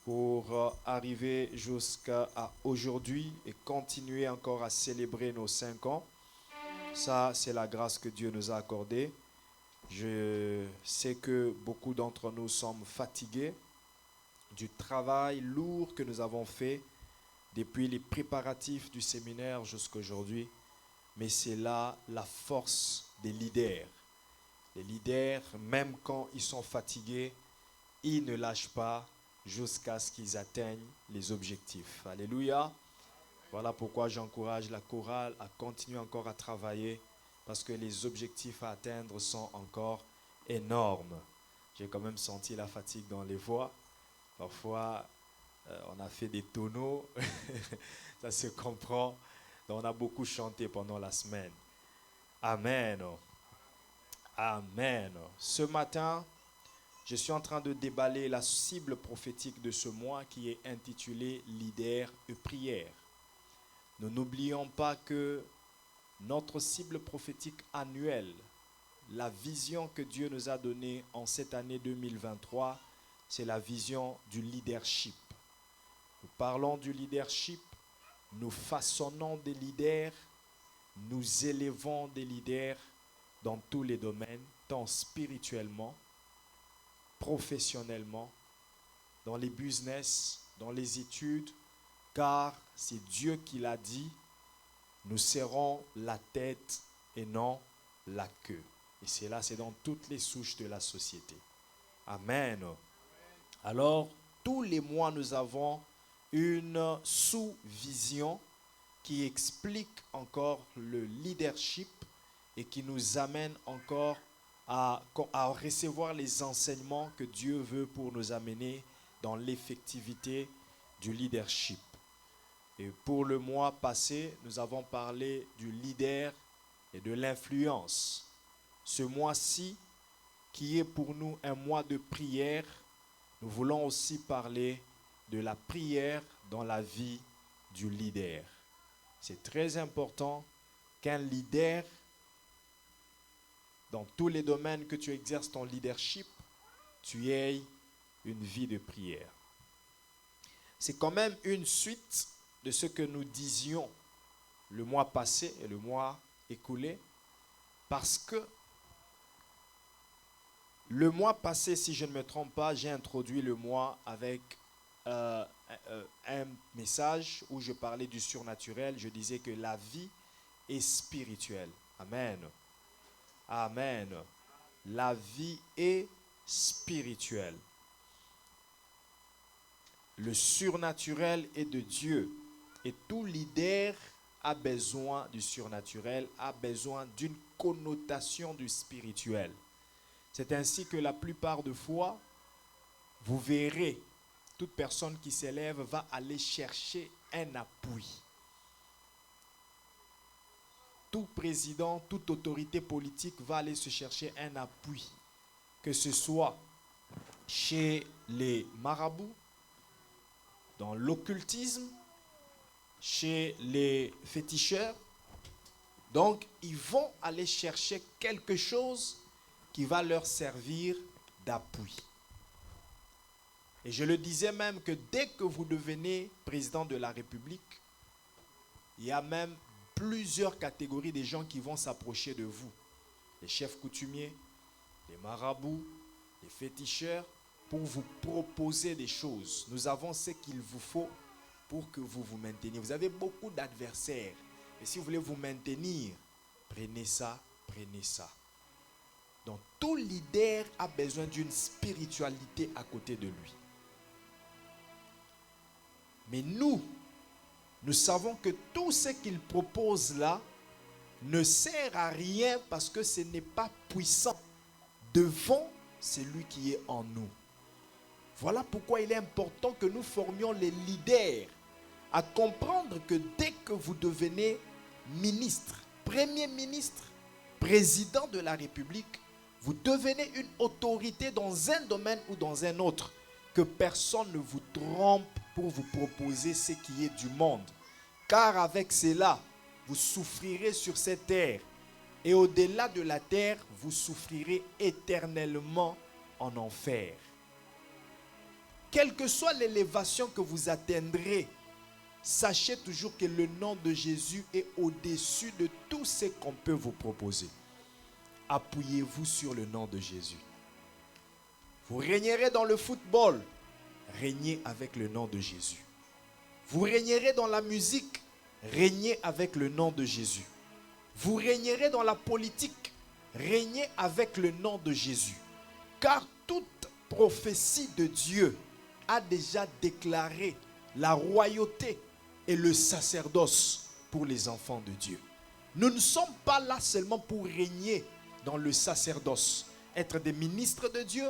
pour arriver jusqu'à aujourd'hui et continuer encore à célébrer nos 5 ans. Ça, c'est la grâce que Dieu nous a accordée. Je sais que beaucoup d'entre nous sommes fatigués du travail lourd que nous avons fait depuis les préparatifs du séminaire jusqu'à aujourd'hui. Mais c'est là la force des leaders. Les leaders, même quand ils sont fatigués, ils ne lâchent pas jusqu'à ce qu'ils atteignent les objectifs. Alléluia. Voilà pourquoi j'encourage la chorale à continuer encore à travailler parce que les objectifs à atteindre sont encore énormes. J'ai quand même senti la fatigue dans les voix. Parfois, on a fait des tonneaux, ça se comprend. Donc, on a beaucoup chanté pendant la semaine. Amen. Amen. Ce matin, je suis en train de déballer la cible prophétique de ce mois qui est intitulée Leader et prière. Nous n'oublions pas que notre cible prophétique annuelle, la vision que Dieu nous a donnée en cette année 2023, c'est la vision du leadership. Nous parlons du leadership, nous façonnons des leaders, nous élevons des leaders dans tous les domaines, tant spirituellement, professionnellement, dans les business, dans les études, car c'est Dieu qui l'a dit, nous serons la tête et non la queue. Et c'est dans toutes les souches de la société. Amen. Alors, tous les mois, nous avons une sous-vision qui explique encore le leadership et qui nous amène encore à recevoir les enseignements que Dieu veut pour nous amener dans l'effectivité du leadership. Et pour le mois passé, nous avons parlé du leader et de l'influence. Ce mois-ci, qui est pour nous un mois de prière, nous voulons aussi parler de la prière dans la vie du leader. C'est très important qu'un leader, dans tous les domaines que tu exerces ton leadership, tu aies une vie de prière. C'est quand même une suite de ce que nous disions le mois passé et le mois écoulé, parce que le mois passé, si je ne me trompe pas, j'ai introduit le mois avec un message où je parlais du surnaturel. Je disais que la vie est spirituelle. Amen. Amen. La vie est spirituelle. Le surnaturel est de Dieu. Et tout leader a besoin du surnaturel, a besoin d'une connotation du spirituel. C'est ainsi que la plupart de fois, vous verrez, toute personne qui s'élève va aller chercher un appui. Tout président, toute autorité politique va aller se chercher un appui, que ce soit chez les marabouts, dans l'occultisme, chez les féticheurs. Donc, ils vont aller chercher quelque chose qui va leur servir d'appui. Et je le disais même que dès que vous devenez président de la République, il y a même plusieurs catégories de gens qui vont s'approcher de vous. Les chefs coutumiers, les marabouts, les féticheurs, pour vous proposer des choses. Nous avons ce qu'il vous faut pour que vous vous mainteniez. Vous avez beaucoup d'adversaires. Et si vous voulez vous maintenir, prenez ça, prenez ça. Donc tout leader a besoin d'une spiritualité à côté de lui. Mais nous savons que tout ce qu'il propose là ne sert à rien parce que ce n'est pas puissant devant celui qui est en nous. Voilà pourquoi il est important que nous formions les leaders à comprendre que dès que vous devenez ministre, premier ministre, président de la République, vous devenez une autorité dans un domaine ou dans un autre. Que personne ne vous trompe pour vous proposer ce qui est du monde. Car avec cela, vous souffrirez sur cette terre. Et au-delà de la terre, vous souffrirez éternellement en enfer. quelle que soit l'élévation que vous atteindrez, sachez toujours que le nom de Jésus est au-dessus de tout ce qu'on peut vous proposer. Appuyez-vous sur le nom de Jésus. Vous régnerez dans le football, régnez avec le nom de Jésus. Vous régnerez dans la musique, régnez avec le nom de Jésus. Vous régnerez dans la politique, régnez avec le nom de Jésus. Car toute prophétie de Dieu a déjà déclaré la royauté et le sacerdoce pour les enfants de Dieu. Nous ne sommes pas là seulement pour régner dans le sacerdoce, être des ministres de Dieu,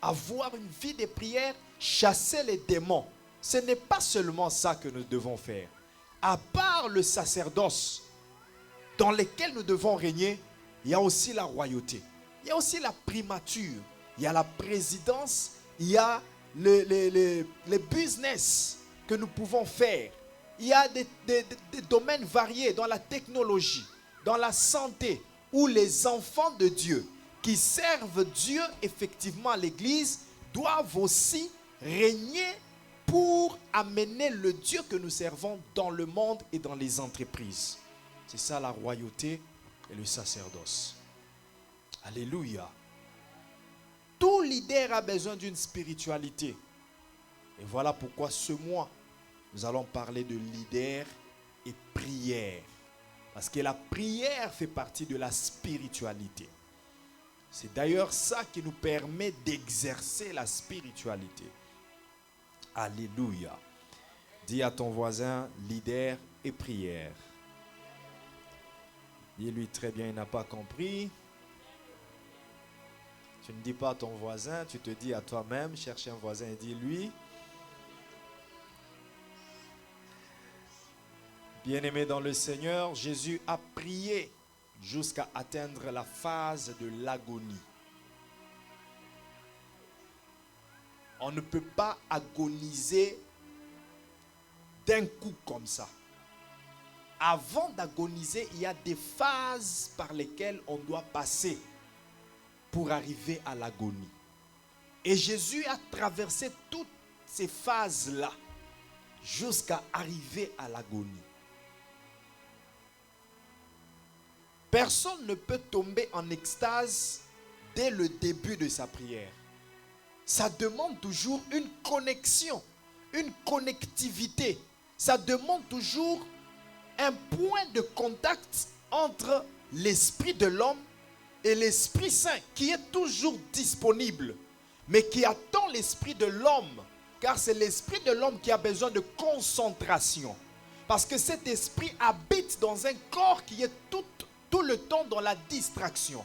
avoir une vie de prière, chasser les démons. Ce n'est pas seulement ça que nous devons faire. À part le sacerdoce dans lequel nous devons régner, il y a aussi la royauté. Il y a aussi la primature. Il y a la présidence. Il y a les business que nous pouvons faire. Il y a des domaines variés dans la technologie, dans la santé, où les enfants de Dieu qui servent Dieu effectivement à l'église doivent aussi régner pour amener le Dieu que nous servons dans le monde et dans les entreprises. C'est ça la royauté et le sacerdoce. Alléluia. Tout leader a besoin d'une spiritualité. Et voilà pourquoi ce mois, nous allons parler de leader et prière. Parce que la prière fait partie de la spiritualité. C'est d'ailleurs ça qui nous permet d'exercer la spiritualité. Alléluia. Dis à ton voisin, leader et prière. Dis-lui très bien, il n'a pas compris. Tu ne dis pas à ton voisin, tu te dis à toi-même, cherche un voisin et dis-lui. Bien-aimé dans le Seigneur, Jésus a prié jusqu'à atteindre la phase de l'agonie. On ne peut pas agoniser d'un coup comme ça. Avant d'agoniser, il y a des phases par lesquelles on doit passer pour arriver à l'agonie. Et Jésus a traversé toutes ces phases-là jusqu'à arriver à l'agonie. Personne ne peut tomber en extase dès le début de sa prière. Ça demande toujours une connexion, une connectivité. Ça demande toujours un point de contact entre l'esprit de l'homme et l'Esprit Saint qui est toujours disponible, mais qui attend l'esprit de l'homme, car c'est l'esprit de l'homme qui a besoin de concentration. Parce que cet esprit habite dans un corps qui est tout le temps dans la distraction.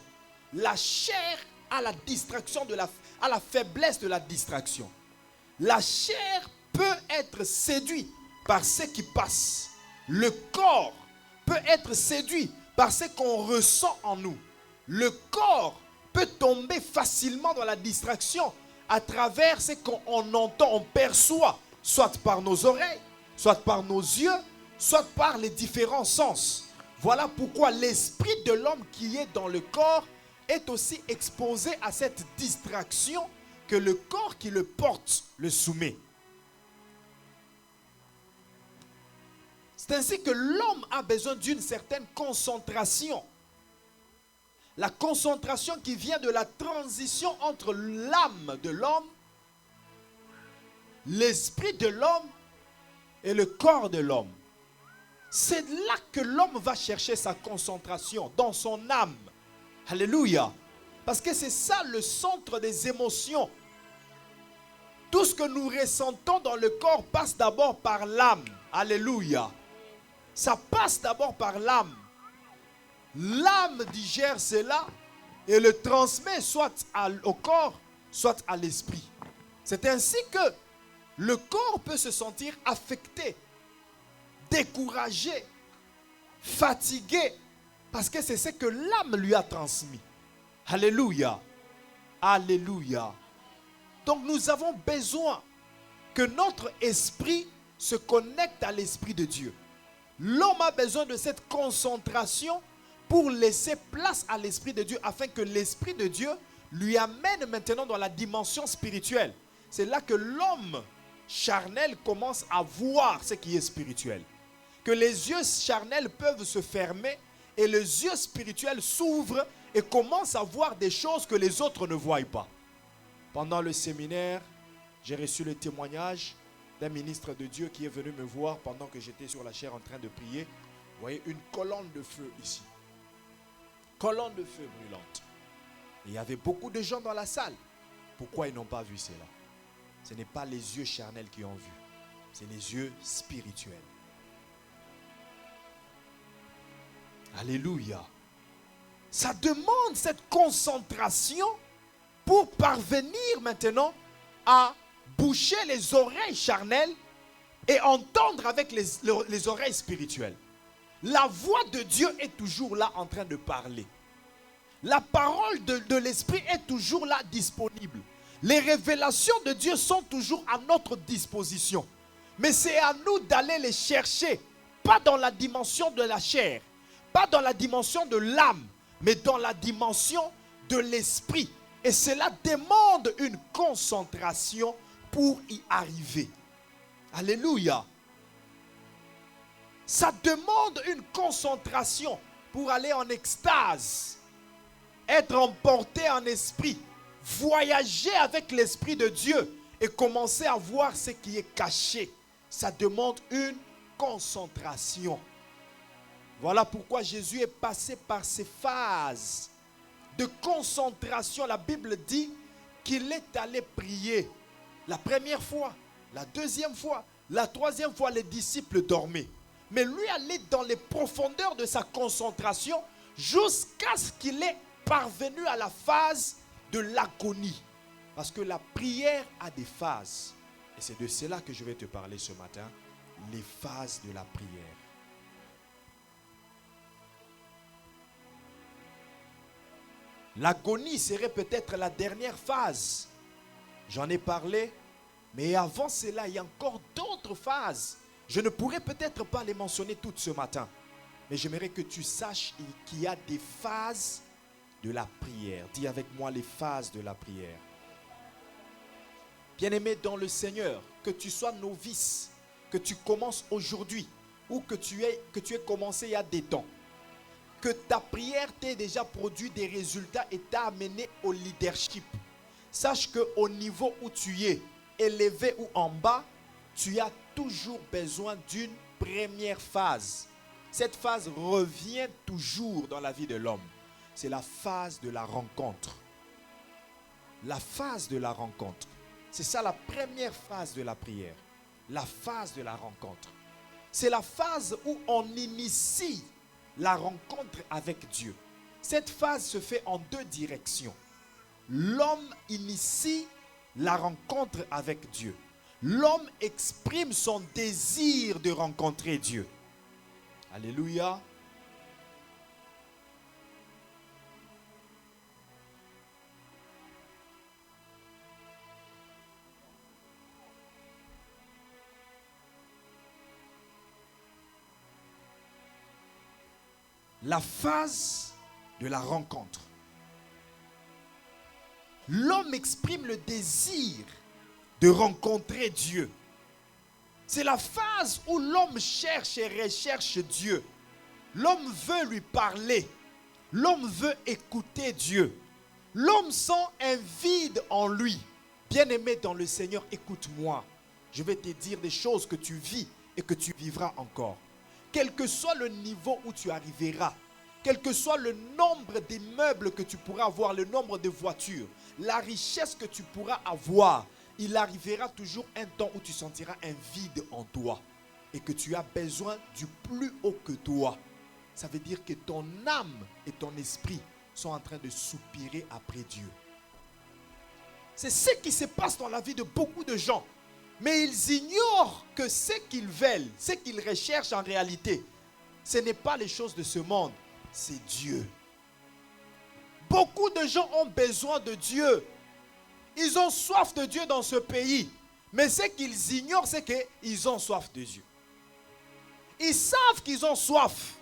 La chair a la distraction a la faiblesse de la distraction. La chair peut être séduite par ce qui passe. Le corps peut être séduit par ce qu'on ressent en nous. Le corps peut tomber facilement dans la distraction à travers ce qu'on entend, on perçoit, soit par nos oreilles, soit par nos yeux, soit par les différents sens. Voilà pourquoi l'esprit de l'homme qui est dans le corps est aussi exposé à cette distraction que le corps qui le porte le soumet. C'est ainsi que l'homme a besoin d'une certaine concentration. La concentration qui vient de la transition entre l'âme de l'homme, l'esprit de l'homme et le corps de l'homme. C'est là que l'homme va chercher sa concentration, dans son âme. Alléluia. Parce que c'est ça le centre des émotions. Tout ce que nous ressentons dans le corps passe d'abord par l'âme. Alléluia. Ça passe d'abord par l'âme. L'âme digère cela et le transmet soit au corps, soit à l'esprit. C'est ainsi que le corps peut se sentir affecté, découragé, fatigué, parce que c'est ce que l'âme lui a transmis. Alléluia. Alléluia. Donc nous avons besoin que notre esprit se connecte à l'esprit de Dieu. L'homme a besoin de cette concentration pour laisser place à l'esprit de Dieu afin que l'esprit de Dieu lui amène maintenant dans la dimension spirituelle. c'est là que l'homme charnel commence à voir ce qui est spirituel. Que les yeux charnels peuvent se fermer et les yeux spirituels s'ouvrent et commencent à voir des choses que les autres ne voient pas. Pendant le séminaire, j'ai reçu le témoignage d'un ministre de Dieu qui est venu me voir pendant que j'étais sur la chaire en train de prier. Vous voyez une colonne de feu ici. Colonne de feu brûlante. Et il y avait beaucoup de gens dans la salle. Pourquoi ils n'ont pas vu cela? Ce n'est pas les yeux charnels qui ont vu. C'est les yeux spirituels. Alléluia. Ça demande cette concentration pour parvenir maintenant à boucher les oreilles charnelles et entendre avec les oreilles spirituelles. La voix de Dieu est toujours là en train de parler. La parole de l'Esprit est toujours là disponible. Les révélations de Dieu sont toujours à notre disposition. Mais c'est à nous d'aller les chercher, pas dans la dimension de la chair, pas dans la dimension de l'âme, mais dans la dimension de l'esprit. Et cela demande une concentration pour y arriver. Alléluia. Ça demande une concentration pour aller en extase, être emporté en esprit, voyager avec l'Esprit de Dieu et commencer à voir ce qui est caché. Ça demande une concentration. Voilà pourquoi Jésus est passé par ces phases de concentration. La Bible dit qu'il est allé prier. La première fois, la deuxième fois, la troisième fois, les disciples dormaient. Mais lui allait dans les profondeurs de sa concentration jusqu'à ce qu'il ait parvenu à la phase de l'agonie. Parce que la prière a des phases. Et c'est de cela que je vais te parler ce matin. Les phases de la prière. L'agonie serait peut-être la dernière phase. J'en ai parlé. Mais avant cela, il y a encore d'autres phases. Je ne pourrais peut-être pas les mentionner toutes ce matin. Mais j'aimerais que tu saches qu'il y a des phases de la prière. Dis avec moi les phases de la prière. Bien-aimé dans le Seigneur, que tu sois novice, que tu commences aujourd'hui ou que tu aies commencé il y a des temps, que ta prière t'ait déjà produit des résultats et t'a amené au leadership. Sache qu'au niveau où tu es, élevé ou en bas, tu as toujours besoin d'une première phase. Cette phase revient toujours dans la vie de l'homme. C'est la phase de la rencontre. La phase de la rencontre. C'est ça la première phase de la prière. La phase de la rencontre. C'est la phase où on initie la rencontre avec Dieu. Cette phase se fait en deux directions. L'homme initie la rencontre avec Dieu. L'homme exprime son désir de rencontrer Dieu. Alléluia. La phase de la rencontre. L'homme exprime le désir de rencontrer Dieu. C'est la phase où l'homme cherche et recherche Dieu. L'homme veut lui parler. L'homme veut écouter Dieu. L'homme sent un vide en lui. Bien-aimé dans le Seigneur, écoute-moi. Je vais te dire des choses que tu vis et que tu vivras encore. Quel que soit le niveau où tu arriveras, quel que soit le nombre d'immeubles que tu pourras avoir, le nombre de voitures, la richesse que tu pourras avoir, il arrivera toujours un temps où tu sentiras un vide en toi et que tu as besoin du plus haut que toi. Ça veut dire que ton âme et ton esprit sont en train de soupirer après Dieu. C'est ce qui se passe dans la vie de beaucoup de gens. Mais ils ignorent que ce qu'ils veulent, ce qu'ils recherchent en réalité, ce n'est pas les choses de ce monde, c'est Dieu. Beaucoup de gens ont besoin de Dieu. Ils ont soif de Dieu dans ce pays. Mais ce qu'ils ignorent, c'est qu'ils ont soif de Dieu. Ils savent qu'ils ont soif.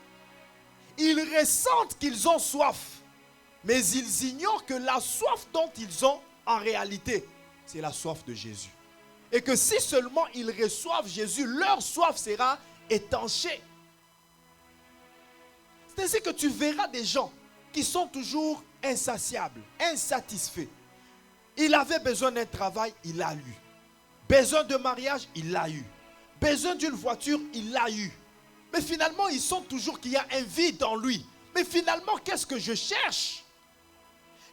Ils ressentent qu'ils ont soif. Mais ils ignorent que la soif dont ils ont en réalité, c'est la soif de Jésus. Et que si seulement ils reçoivent Jésus, leur soif sera étanchée. C'est ainsi que tu verras des gens qui sont toujours insatiables, insatisfaits. Il avait besoin d'un travail, il l'a eu. Besoin de mariage, il l'a eu. Besoin d'une voiture, il l'a eu. Mais finalement, ils sentent toujours qu'il y a un vide en lui. Mais finalement, qu'est-ce que je cherche?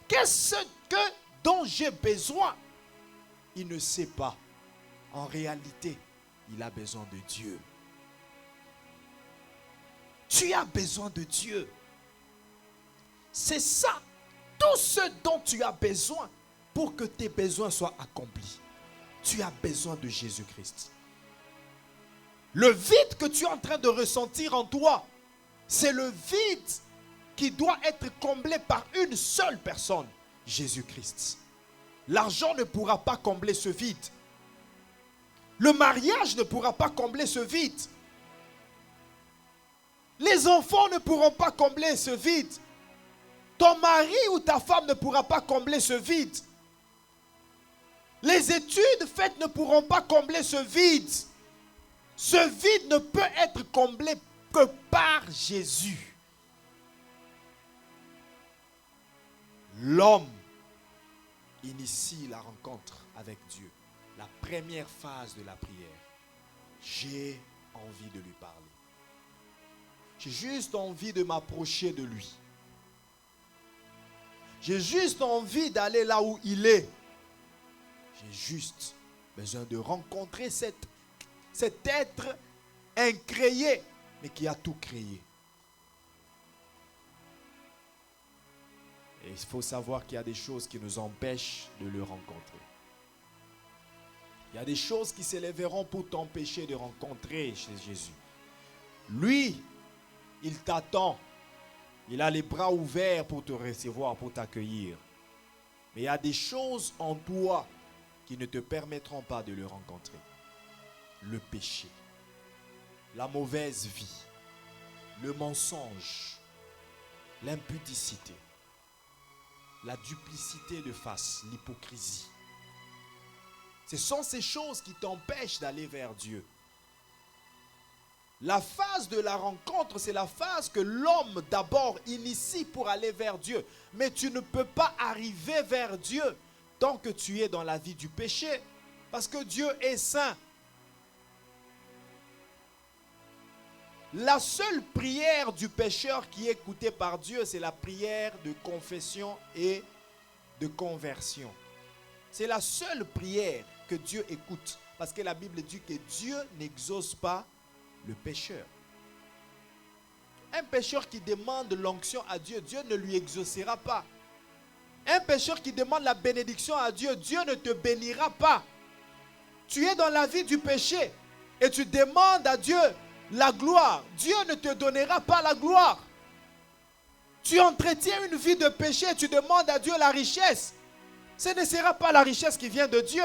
Qu'est-ce dont j'ai besoin? Il ne sait pas. En réalité, il a besoin de Dieu. Tu as besoin de Dieu. C'est ça, tout ce dont tu as besoin pour que tes besoins soient accomplis. Tu as besoin de Jésus-Christ. Le vide que tu es en train de ressentir en toi, c'est le vide qui doit être comblé par une seule personne, Jésus-Christ. L'argent ne pourra pas combler ce vide. Le mariage ne pourra pas combler ce vide. Les enfants ne pourront pas combler ce vide. Ton mari ou ta femme ne pourra pas combler ce vide. Les études faites ne pourront pas combler ce vide. Ce vide ne peut être comblé que par Jésus. L'homme initie la rencontre avec Dieu. La première phase de la prière. J'ai envie de lui parler. J'ai juste envie de m'approcher de lui. J'ai juste envie d'aller là où il est. J'ai juste besoin de rencontrer cet être incréé, mais qui a tout créé. Et il faut savoir qu'il y a des choses qui nous empêchent de le rencontrer. Il y a des choses qui s'élèveront pour t'empêcher de rencontrer chez Jésus. Lui, il t'attend. Il a les bras ouverts pour te recevoir, pour t'accueillir. Mais il y a des choses en toi qui ne te permettront pas de le rencontrer. Le péché, la mauvaise vie, le mensonge, l'impudicité, la duplicité de face, l'hypocrisie. Ce sont ces choses qui t'empêchent d'aller vers Dieu. La phase de la rencontre, c'est la phase que l'homme d'abord initie pour aller vers Dieu. Mais tu ne peux pas arriver vers Dieu tant que tu es dans la vie du péché. Parce que Dieu est saint. La seule prière du pécheur qui est écoutée par Dieu, c'est la prière de confession et de conversion. C'est la seule prière que Dieu écoute. Parce que la Bible dit que Dieu n'exauce pas le pécheur. Un pécheur qui demande l'onction à Dieu, Dieu ne lui exaucera pas. Un pécheur qui demande la bénédiction à Dieu, Dieu ne te bénira pas. Tu es dans la vie du péché et tu demandes à Dieu la gloire. Dieu ne te donnera pas la gloire. Tu entretiens une vie de péché et tu demandes à Dieu la richesse. Ce ne sera pas la richesse qui vient de Dieu.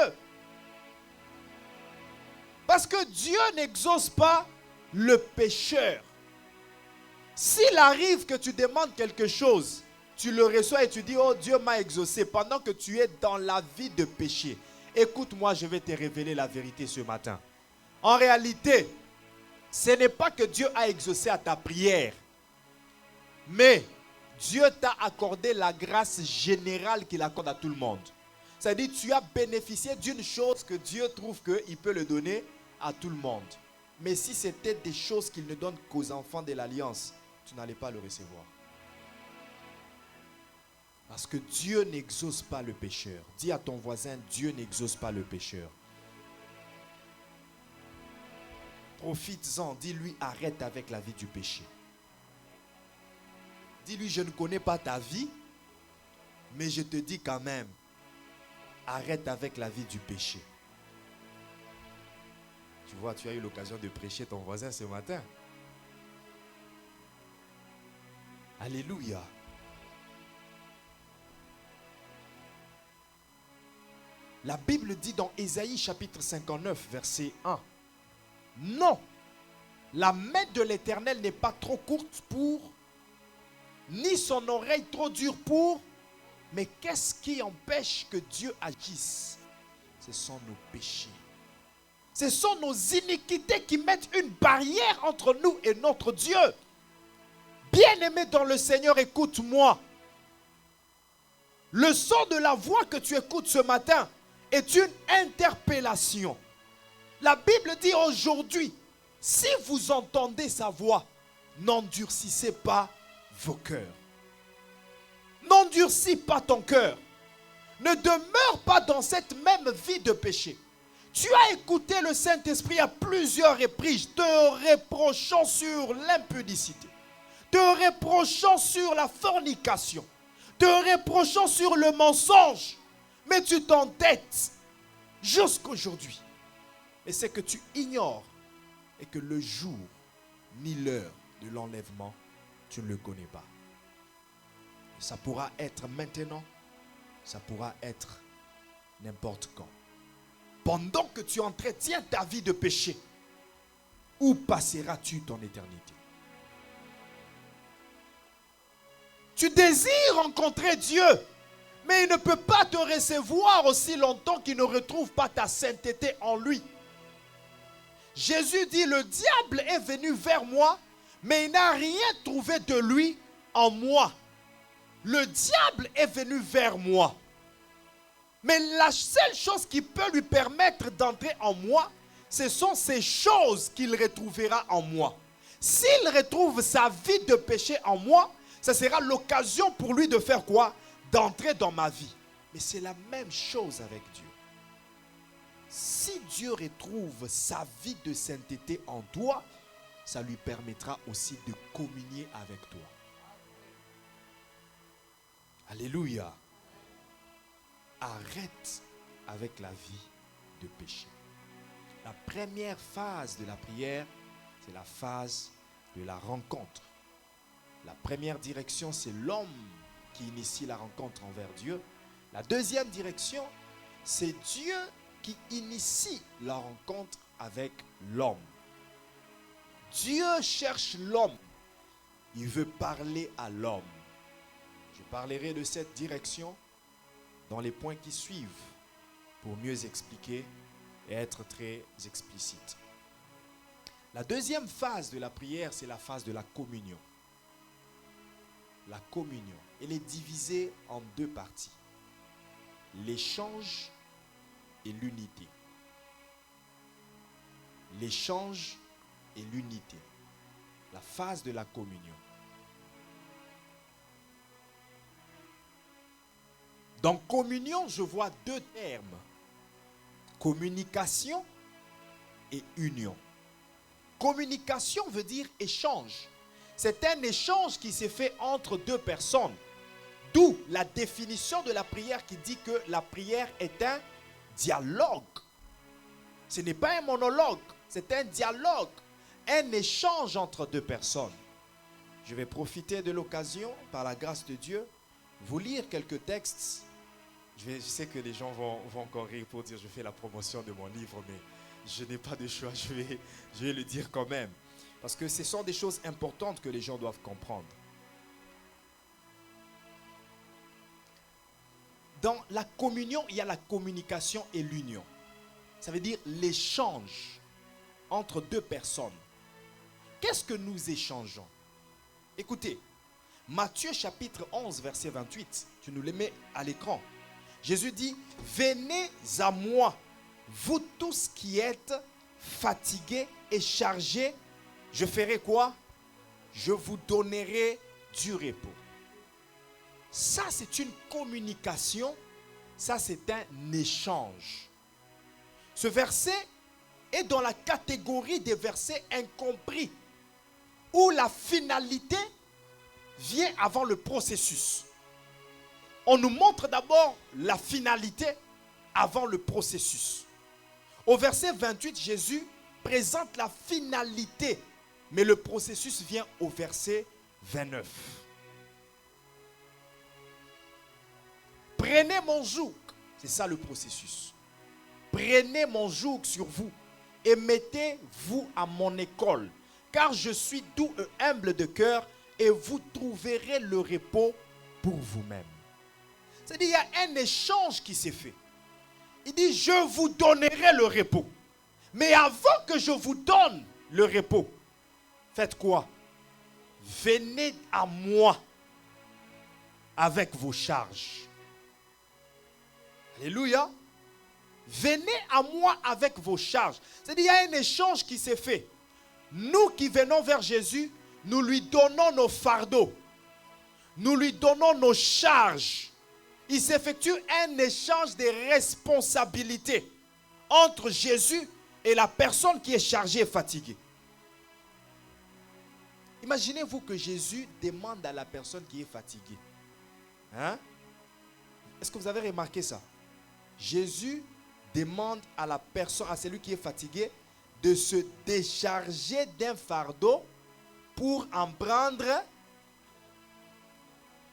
Parce que Dieu n'exauce pas le pécheur. S'il arrive que tu demandes quelque chose, tu le reçois et tu dis, oh Dieu m'a exaucé pendant que tu es dans la vie de péché. Écoute-moi, je vais te révéler la vérité ce matin. En réalité, ce n'est pas que Dieu a exaucé à ta prière, mais Dieu t'a accordé la grâce générale qu'il accorde à tout le monde. C'est-à-dire, tu as bénéficié d'une chose que Dieu trouve qu'il peut le donner à tout le monde. Mais si c'était des choses qu'il ne donne qu'aux enfants de l'Alliance, tu n'allais pas le recevoir. Parce que Dieu n'exauce pas le pécheur. Dis à ton voisin, Dieu n'exauce pas le pécheur. Profites-en, dis-lui, arrête avec la vie du péché. Dis-lui, je ne connais pas ta vie, mais je te dis quand même, arrête avec la vie du péché. Tu vois, tu as eu l'occasion de prêcher ton voisin ce matin. Alléluia. La Bible dit dans Ésaïe chapitre 59, verset 1. Non, la main de l'Éternel n'est pas trop courte pour, ni son oreille trop dure pour, mais qu'est-ce qui empêche que Dieu agisse? ce sont nos péchés. Ce sont nos iniquités qui mettent une barrière entre nous et notre Dieu. Bien-aimé dans le Seigneur, écoute-moi. Le son de la voix que tu écoutes ce matin est une interpellation. La Bible dit aujourd'hui, si vous entendez sa voix, n'endurcissez pas vos cœurs. N'endurcis pas ton cœur. Ne demeure pas dans cette même vie de péché. Tu as écouté le Saint-Esprit à plusieurs reprises, te reprochant sur l'impudicité, te reprochant sur la fornication, te reprochant sur le mensonge. Mais tu t'entêtes jusqu'aujourd'hui. Et c'est que tu ignores et que le jour ni l'heure de l'enlèvement, tu ne le connais pas. Ça pourra être maintenant, ça pourra être n'importe quand. Pendant que tu entretiens ta vie de péché, où passeras-tu ton éternité? Tu désires rencontrer Dieu, mais il ne peut pas te recevoir aussi longtemps qu'il ne retrouve pas ta sainteté en lui. Jésus dit, le diable est venu vers moi, mais il n'a rien trouvé de lui en moi. Le diable est venu vers moi. Mais la seule chose qui peut lui permettre d'entrer en moi, ce sont ces choses qu'il retrouvera en moi. S'il retrouve sa vie de péché en moi, ce sera l'occasion pour lui de faire quoi? D'entrer dans ma vie. Mais c'est la même chose avec Dieu. Si Dieu retrouve sa vie de sainteté en toi, ça lui permettra aussi de communier avec toi. Alléluia. Arrête avec la vie de péché. La première phase de la prière, c'est la phase de la rencontre. La première direction, c'est l'homme qui initie la rencontre envers Dieu. La deuxième direction, c'est Dieu qui initie la rencontre avec l'homme. Dieu cherche l'homme. Il veut parler à l'homme. Je parlerai de cette direction dans les points qui suivent pour mieux expliquer et être très explicite. La deuxième phase de la prière, c'est la phase de la communion. La communion, elle est divisée en deux parties. L'échange et l'unité. L'échange et l'unité. La phase de la communion. Dans communion, je vois deux termes. Communication et union. Communication veut dire échange. C'est un échange qui s'est fait entre deux personnes. D'où la définition de la prière qui dit que la prière est un dialogue. Ce n'est pas un monologue, c'est un dialogue, un échange entre deux personnes. Je vais profiter de l'occasion, par la grâce de Dieu, vous lire quelques textes. Je sais que les gens vont encore rire pour dire je fais la promotion de mon livre, mais je n'ai pas de choix, je vais le dire quand même. Parce que ce sont des choses importantes que les gens doivent comprendre. Dans la communion, il y a la communication et l'union. Ça veut dire l'échange entre deux personnes. Qu'est-ce que nous échangeons? Écoutez, Matthieu chapitre 11, verset 28, tu nous le mets à l'écran. Jésus dit, venez à moi, vous tous qui êtes fatigués et chargés, je ferai quoi? Je vous donnerai du repos. Ça, c'est une communication. Ça, c'est un échange. Ce verset est dans la catégorie des versets incompris, où la finalité vient avant le processus. On nous montre d'abord la finalité avant le processus. Au verset 28, Jésus présente la finalité, mais le processus vient au verset 29. Prenez mon joug, c'est ça le processus. Prenez mon joug sur vous et mettez-vous à mon école, car je suis doux et humble de cœur et vous trouverez le repos pour vous-même. C'est-à-dire qu'il y a un échange qui s'est fait. Il dit, je vous donnerai le repos. Mais avant que je vous donne le repos, faites quoi? Venez à moi avec vos charges. Alléluia. Venez à moi avec vos charges. C'est-à-dire, il y a un échange qui s'est fait. Nous qui venons vers Jésus, nous lui donnons nos fardeaux. Nous lui donnons nos charges. Il s'effectue un échange de responsabilités entre Jésus et la personne qui est chargée et fatiguée. Imaginez-vous que Jésus demande à la personne qui est fatiguée. Hein? Est-ce que vous avez remarqué ça? Jésus demande à la personne, à celui qui est fatigué, de se décharger d'un fardeau pour en prendre.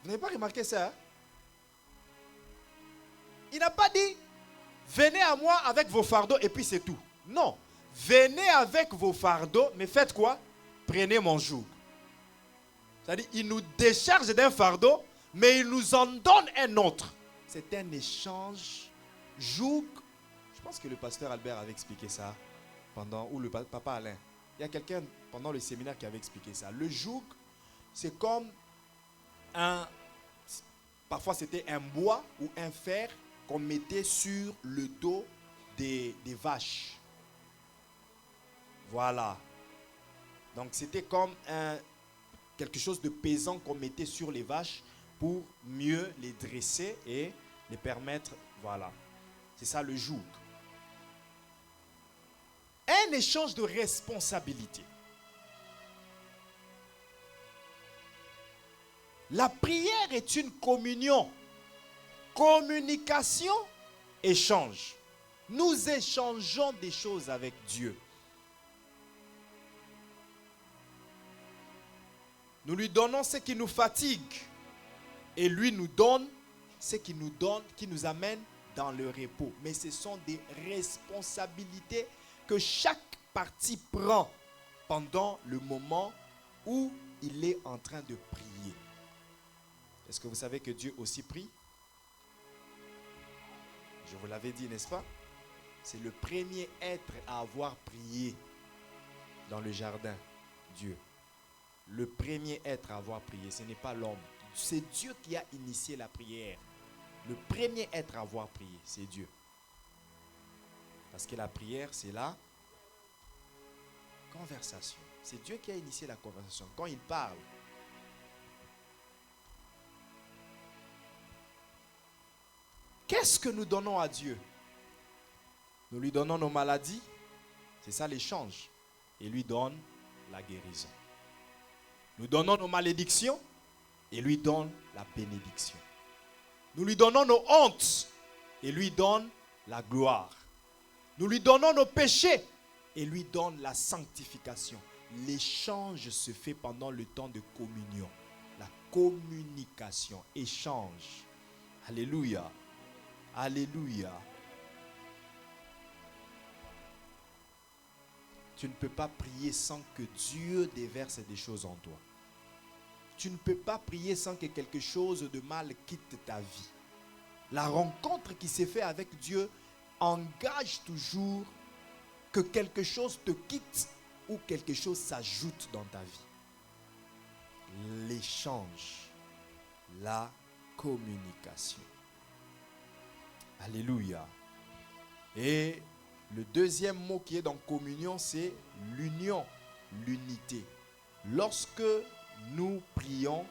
Vous n'avez pas remarqué ça? Hein? Il n'a pas dit, venez à moi avec vos fardeaux et puis c'est tout. Non, venez avec vos fardeaux, mais faites quoi? Prenez mon joug. C'est-à-dire, il nous décharge d'un fardeau, mais il nous en donne un autre. C'est un échange. Joug, je pense que le pasteur Albert avait expliqué ça pendant, ou le papa Alain. Il y a quelqu'un pendant le séminaire qui avait expliqué ça. Le joug, c'est comme parfois c'était un bois ou un fer qu'on mettait sur le dos des vaches. Voilà. Donc c'était comme quelque chose de pesant qu'on mettait sur les vaches pour mieux les dresser et les permettre, voilà. C'est ça le joug. Un échange de responsabilité. La prière est une communion. Communication, échange. Nous échangeons des choses avec Dieu. Nous lui donnons ce qui nous fatigue. Et lui nous donne ce qui nous amène dans le repos. Mais ce sont des responsabilités que chaque partie prend pendant le moment où il est en train de prier. Est-ce que vous savez que Dieu aussi prie? Je vous l'avais dit, n'est-ce pas? C'est le premier être à avoir prié dans le jardin, Dieu. Le premier être à avoir prié, ce n'est pas l'homme. C'est Dieu qui a initié la prière. Le premier être à avoir prié, c'est Dieu. Parce que la prière, c'est la conversation. C'est Dieu qui a initié la conversation. Quand il parle, qu'est-ce que nous donnons à Dieu? Nous lui donnons nos maladies. C'est ça l'échange. Et lui donne la guérison. Nous donnons nos malédictions. Et lui donne la bénédiction. Nous lui donnons nos hontes. Et lui donne la gloire. Nous lui donnons nos péchés. Et lui donne la sanctification. L'échange se fait pendant le temps de communion. La communication. Échange. Alléluia. Alléluia. Tu ne peux pas prier sans que Dieu déverse des choses en toi. Tu ne peux pas prier sans que quelque chose de mal quitte ta vie. La rencontre qui s'est faite avec Dieu engage toujours que quelque chose te quitte ou quelque chose s'ajoute dans ta vie. L'échange, la communication. Alléluia. Et le deuxième mot qui est dans communion, c'est l'union, l'unité. Lorsque nous prions,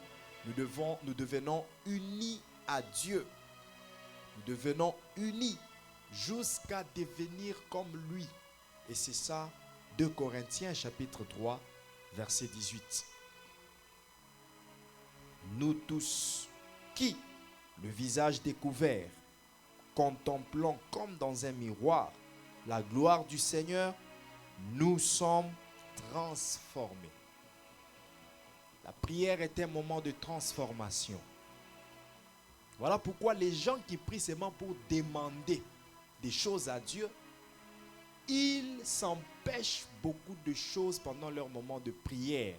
nous devenons unis à Dieu. Nous devenons unis jusqu'à devenir comme lui. Et c'est ça, 2 Corinthiens chapitre 3, verset 18. Nous tous qui, le visage découvert, contemplons comme dans un miroir la gloire du Seigneur, nous sommes transformés. La prière est un moment de transformation. Voilà pourquoi les gens qui prient seulement pour demander des choses à Dieu, ils s'empêchent beaucoup de choses pendant leur moment de prière.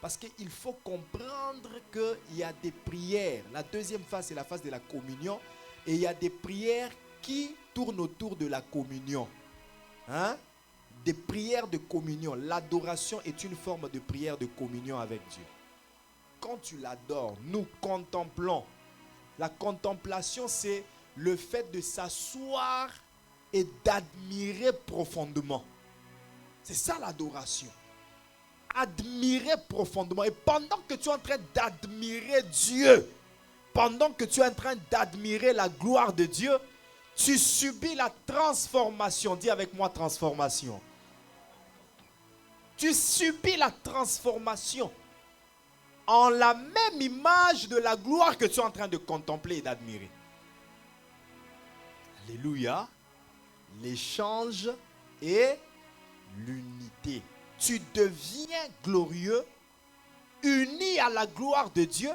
Parce qu'il faut comprendre qu'il y a des prières. La deuxième phase, c'est la phase de la communion. Et il y a des prières qui tourne autour de la communion. Hein? Des prières de communion. L'adoration est une forme de prière de communion avec Dieu. Quand tu l'adores, nous contemplons. La contemplation, c'est le fait de s'asseoir et d'admirer profondément. C'est ça l'adoration. Admirer profondément. Et pendant que tu es en train d'admirer Dieu, pendant que tu es en train d'admirer la gloire de Dieu, tu subis la transformation. Dis avec moi transformation. Tu subis la transformation en la même image de la gloire que tu es en train de contempler et d'admirer. Alléluia. L'échange et l'unité. Tu deviens glorieux, uni à la gloire de Dieu,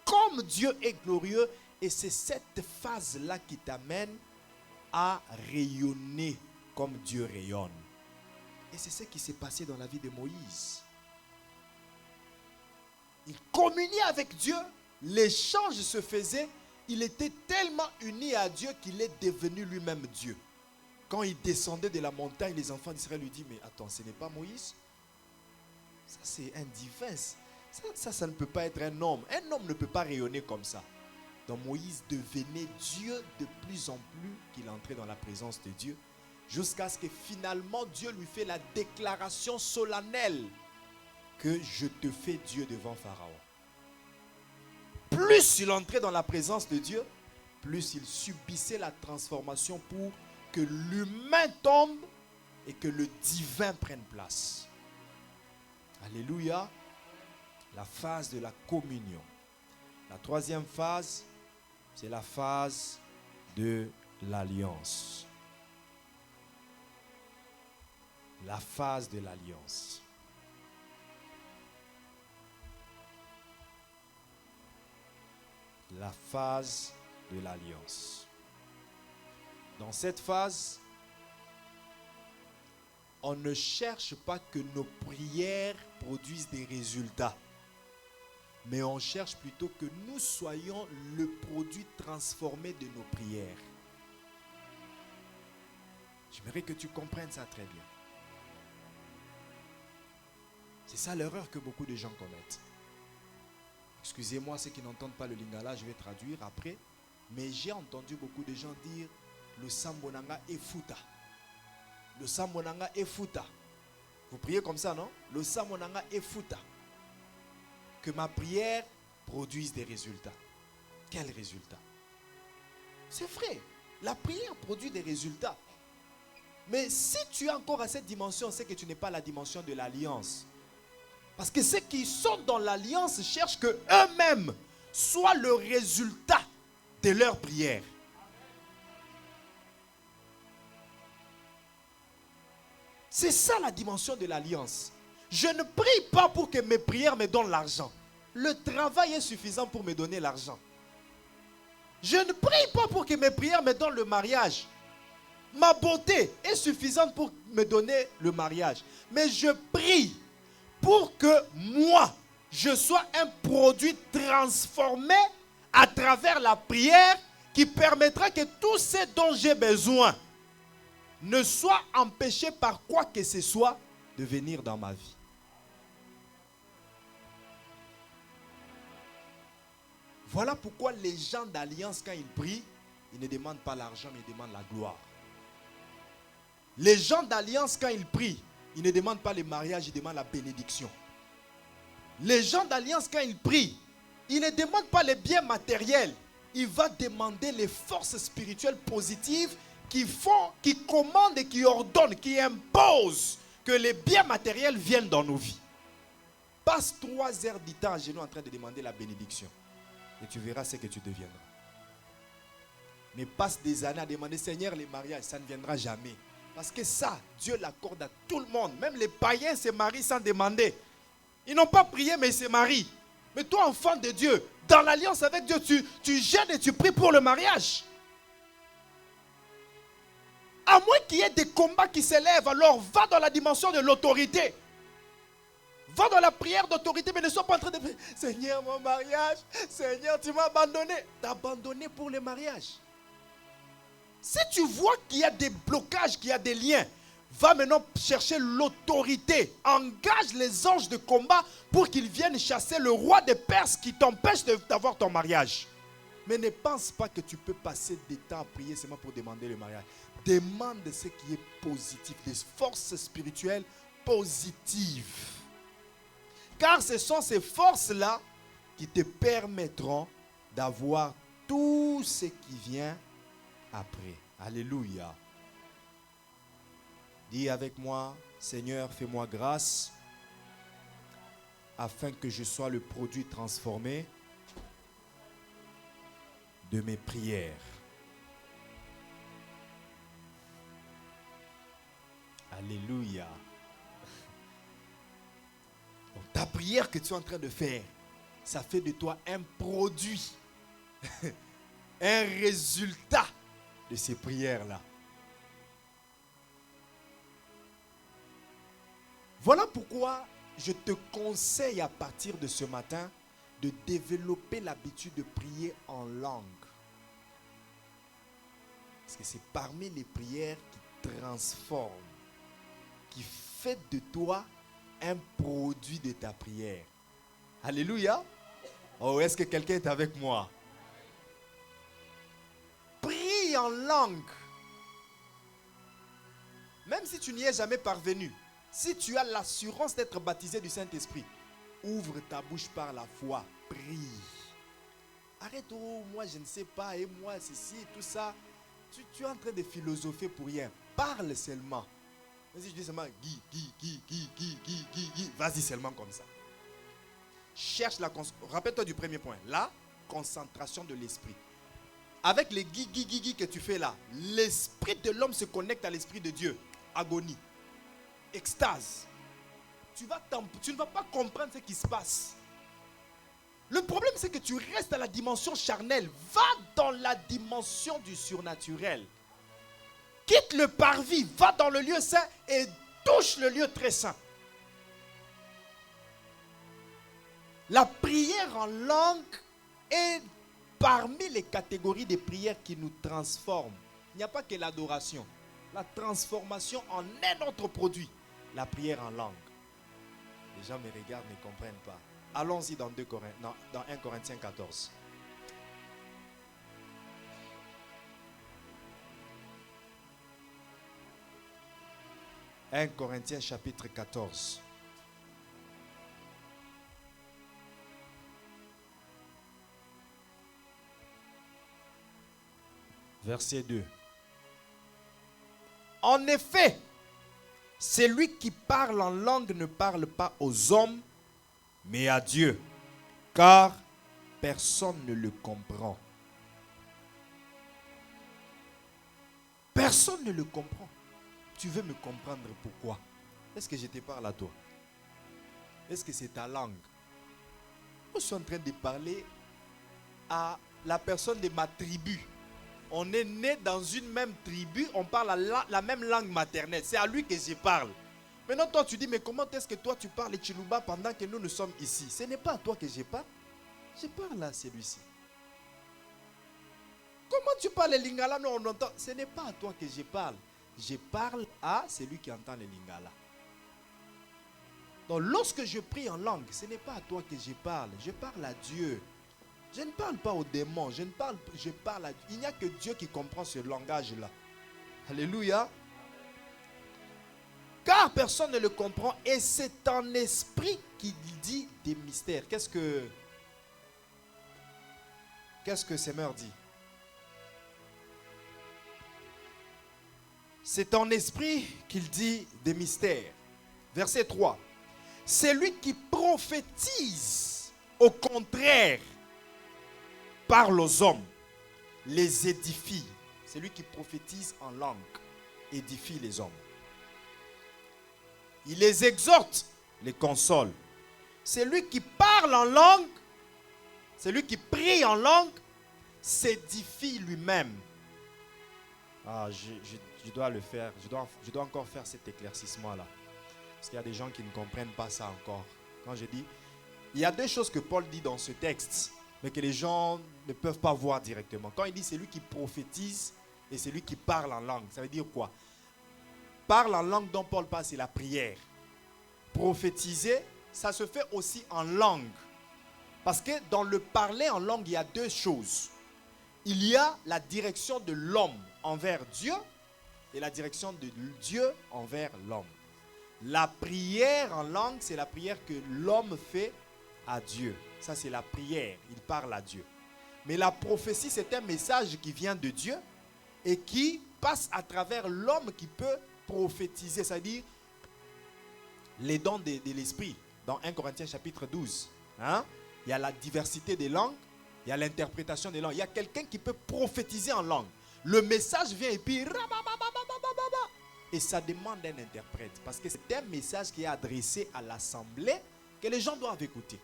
comme Dieu est glorieux. Et c'est cette phase-là qui t'amène à rayonner comme Dieu rayonne. Et c'est ce qui s'est passé dans la vie de Moïse. Il communiait avec Dieu, l'échange se faisait, il était tellement uni à Dieu qu'il est devenu lui-même Dieu. Quand il descendait de la montagne, les enfants d'Israël lui disent, mais attends, ce n'est pas Moïse? Ça c'est un divin. Ça ne peut pas être un homme. Un homme ne peut pas rayonner comme ça. Donc Moïse devenait Dieu de plus en plus qu'il entrait dans la présence de Dieu. Jusqu'à ce que finalement Dieu lui fait la déclaration solennelle que je te fais Dieu devant Pharaon. Plus il entrait dans la présence de Dieu, plus il subissait la transformation pour que l'humain tombe et que le divin prenne place. Alléluia. La phase de la communion. La troisième phase, c'est la phase de l'alliance. La phase de l'alliance. La phase de l'alliance. Dans cette phase, on ne cherche pas que nos prières produisent des résultats, mais on cherche plutôt que nous soyons le produit transformé de nos prières. J'aimerais que tu comprennes ça très bien. C'est ça l'erreur que beaucoup de gens commettent. Excusez-moi ceux qui n'entendent pas le lingala, je vais traduire après. Mais j'ai entendu beaucoup de gens dire le sambonanga est futa. Le sambonanga est futa. Vous priez comme ça, non? Le sambonanga est futa. Que ma prière produise des résultats. Quels résultats? C'est vrai, la prière produit des résultats. Mais si tu es encore à cette dimension, c'est que tu n'es pas à la dimension de l'alliance. Parce que ceux qui sont dans l'alliance cherchent que eux-mêmes soient le résultat de leur prière. C'est ça la dimension de l'alliance. Je ne prie pas pour que mes prières me donnent l'argent. Le travail est suffisant pour me donner l'argent. Je ne prie pas pour que mes prières me donnent le mariage. Ma beauté est suffisante pour me donner le mariage. Mais je prie pour que moi, je sois un produit transformé à travers la prière qui permettra que tout ce dont j'ai besoin ne soit empêché par quoi que ce soit de venir dans ma vie. Voilà pourquoi les gens d'alliance, quand ils prient, ils ne demandent pas l'argent, mais ils demandent la gloire. Les gens d'alliance, quand ils prient, ils ne demandent pas le mariage, ils demandent la bénédiction. Les gens d'alliance, quand ils prient, ils ne demandent pas les biens matériels. Ils vont demander les forces spirituelles positives qui font, qui commandent et qui ordonnent, qui imposent que les biens matériels viennent dans nos vies. Passe 3 heures du temps à genoux en train de demander la bénédiction. Et tu verras ce que tu deviendras. Mais passe des années à demander, Seigneur, les mariages, ça ne viendra jamais. Parce que ça, Dieu l'accorde à tout le monde. Même les païens se marient sans demander. Ils n'ont pas prié, mais ils se marient. Mais toi, enfant de Dieu, dans l'alliance avec Dieu, tu jeûnes et tu pries pour le mariage. À moins qu'il y ait des combats qui s'élèvent, alors va dans la dimension de l'autorité. Va dans la prière d'autorité, mais ne sois pas en train de dire, Seigneur, mon mariage, Seigneur, tu m'as abandonné. T'as abandonné pour le mariage. Si tu vois qu'il y a des blocages, qu'il y a des liens, va maintenant chercher l'autorité. Engage les anges de combat pour qu'ils viennent chasser le roi des Perses qui t'empêche d'avoir ton mariage. Mais ne pense pas que tu peux passer des temps à prier seulement pour demander le mariage. Demande ce qui est positif, des forces spirituelles positives. Car ce sont ces forces-là qui te permettront d'avoir tout ce qui vient après. Alléluia. Dis avec moi, Seigneur, fais-moi grâce afin que je sois le produit transformé de mes prières. Alléluia. Donc, ta prière que tu es en train de faire, ça fait de toi un produit, un résultat de ces prières-là. Voilà pourquoi je te conseille à partir de ce matin de développer l'habitude de prier en langue. Parce que c'est parmi les prières qui transforment, qui fait de toi un produit de ta prière. Alléluia. Oh, est-ce que quelqu'un est avec moi? Prie en langue. Même si tu n'y es jamais parvenu, si tu as l'assurance d'être baptisé du Saint-Esprit, ouvre ta bouche par la foi, prie. Arrête, oh, moi je ne sais pas, et moi ceci et tout ça. Tu es en train de philosopher pour rien. Parle seulement. Vas-y, je dis seulement Guy. Vas-y seulement comme ça. Cherche la concentration. Rappelle-toi du premier point. La concentration de l'esprit. Avec les Guy que tu fais là, l'esprit de l'homme se connecte à l'esprit de Dieu. Agonie. Extase. Tu ne vas pas comprendre ce qui se passe. Le problème, c'est que tu restes à la dimension charnelle. Va dans la dimension du surnaturel. Quitte le parvis, va dans le lieu saint et touche le lieu très saint. La prière en langue est parmi les catégories de prières qui nous transforment. Il n'y a pas que l'adoration. La transformation en un autre produit. La prière en langue. Les gens me regardent, ne comprennent pas. Allons-y dans 1 Corinthiens 14. « 1 Corinthiens chapitre 14. Verset 2. En effet, celui qui parle en langue ne parle pas aux hommes, mais à Dieu, car personne ne le comprend. Personne ne le comprend. Tu veux me comprendre pourquoi? Est-ce que je te parle à toi? Est-ce que c'est ta langue? Je suis en train de parler à la personne de ma tribu. On est né dans une même tribu, on parle la même langue maternelle. C'est à lui que je parle. Maintenant, toi, tu dis, mais comment est-ce que toi, tu parles Chiluba pendant que nous sommes ici? Ce n'est pas à toi que je parle. Je parle à celui-ci. Comment tu parles le lingala? Non, on entend. Ce n'est pas à toi que je parle. Je parle à celui qui entend le lingala. Donc, lorsque je prie en langue, ce n'est pas à toi que je parle. Je parle à Dieu. Je ne parle pas aux démons. Je parle à Dieu. Il n'y a que Dieu qui comprend ce langage-là. Alléluia. Car personne ne le comprend et c'est en esprit qu'il dit des mystères. Qu'est-ce que Seigneur dit? C'est en esprit qu'il dit des mystères. Verset 3. Celui qui prophétise, au contraire, parle aux hommes, les édifie. Celui qui prophétise en langue édifie les hommes. Il les exhorte, les console. Celui qui parle en langue, celui qui prie en langue, s'édifie lui-même. Ah, je dois le faire. Je dois encore faire cet éclaircissement-là. Parce qu'il y a des gens qui ne comprennent pas ça encore. Quand je dis, il y a deux choses que Paul dit dans ce texte, mais que les gens ne peuvent pas voir directement. Quand il dit c'est lui qui prophétise, et celui qui parle en langue. Ça veut dire quoi? Parle en langue dont Paul parle, c'est la prière. Prophétiser, ça se fait aussi en langue. Parce que dans le parler en langue, il y a deux choses. Il y a la direction de l'homme envers Dieu et la direction de Dieu envers l'homme. La prière en langue, c'est la prière que l'homme fait à Dieu. Ça, c'est la prière. Il parle à Dieu. Mais la prophétie, c'est un message qui vient de Dieu et qui passe à travers l'homme qui peut prophétiser. C'est-à-dire les dons de l'esprit. Dans 1 Corinthiens chapitre 12. Hein? Il y a la diversité des langues. Il y a l'interprétation des langues. Il y a quelqu'un qui peut prophétiser en langue. Le message vient et puis... Et ça demande un interprète. Parce que c'est un message qui est adressé à l'assemblée que les gens doivent écouter.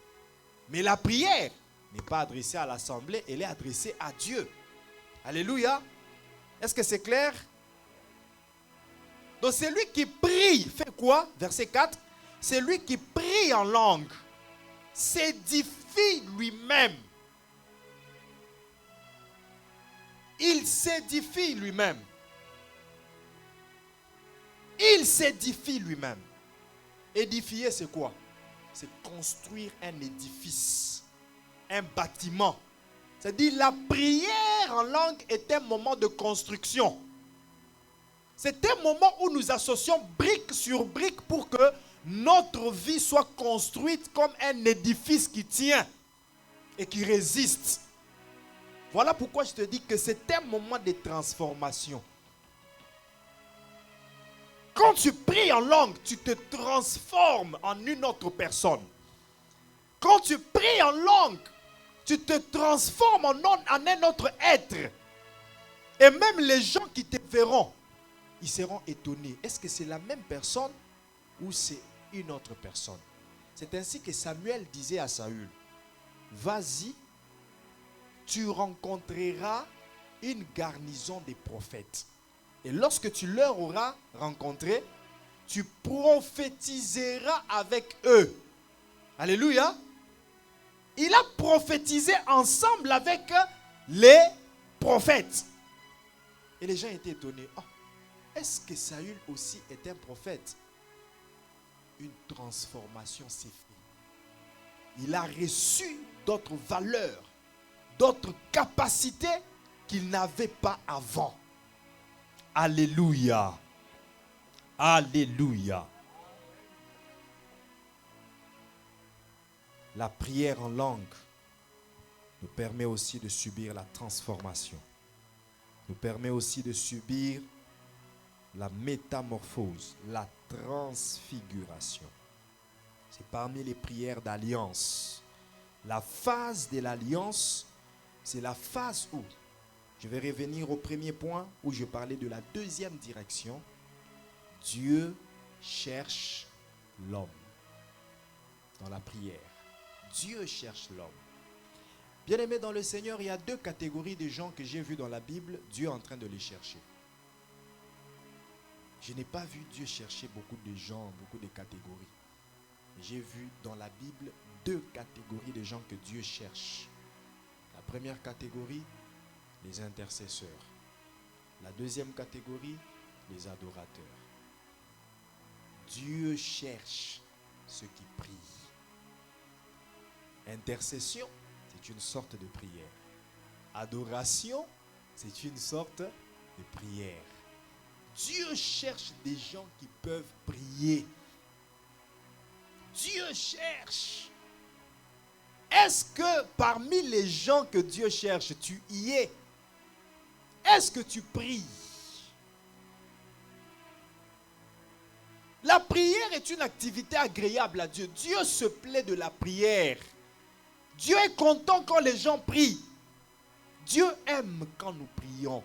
Mais la prière n'est pas adressée à l'assemblée, elle est adressée à Dieu. Alléluia. Est-ce que c'est clair? Donc celui qui prie fait quoi? Verset 4. Celui qui prie en langue s'édifie lui-même. Il s'édifie lui-même. Il s'édifie lui-même. Édifier, c'est quoi? C'est construire un édifice, un bâtiment. C'est-à-dire la prière en langue est un moment de construction. C'est un moment où nous associons brique sur brique pour que notre vie soit construite comme un édifice qui tient et qui résiste. Voilà pourquoi je te dis que c'est un moment de transformation. Quand tu pries en langue, tu te transformes en une autre personne. Quand tu pries en langue, tu te transformes en un autre être. Et même les gens qui te verront, ils seront étonnés. Est-ce que c'est la même personne ou c'est une autre personne? C'est ainsi que Samuel disait à Saül, vas-y, tu rencontreras une garnison des prophètes. Et lorsque tu leur auras rencontré, tu prophétiseras avec eux. Alléluia. Il a prophétisé ensemble avec les prophètes. Et les gens étaient étonnés. Oh, est-ce que Saül aussi est un prophète? Une transformation s'est faite. Il a reçu d'autres valeurs, d'autres capacités qu'il n'avait pas avant. Alléluia. Alléluia. La prière en langue nous permet aussi de subir la transformation. Nous permet aussi de subir la métamorphose, la transfiguration. C'est parmi les prières d'alliance. La phase de l'alliance, c'est la phase où, je vais revenir au premier point où je parlais de la deuxième direction. Dieu cherche l'homme dans la prière. Dieu cherche l'homme. Bien-aimés dans le Seigneur, il y a deux catégories de gens que j'ai vus dans la Bible, Dieu est en train de les chercher. Je n'ai pas vu Dieu chercher beaucoup de gens, beaucoup de catégories. J'ai vu dans la Bible deux catégories de gens que Dieu cherche. La première catégorie, les intercesseurs. La deuxième catégorie, les adorateurs. Dieu cherche ceux qui prient. Intercession, c'est une sorte de prière. Adoration, c'est une sorte de prière. Dieu cherche des gens qui peuvent prier. Dieu cherche. Est-ce que parmi les gens que Dieu cherche, tu y es? Est-ce que tu pries? La prière est une activité agréable à Dieu. Dieu se plaît de la prière. Dieu est content quand les gens prient. Dieu aime quand nous prions.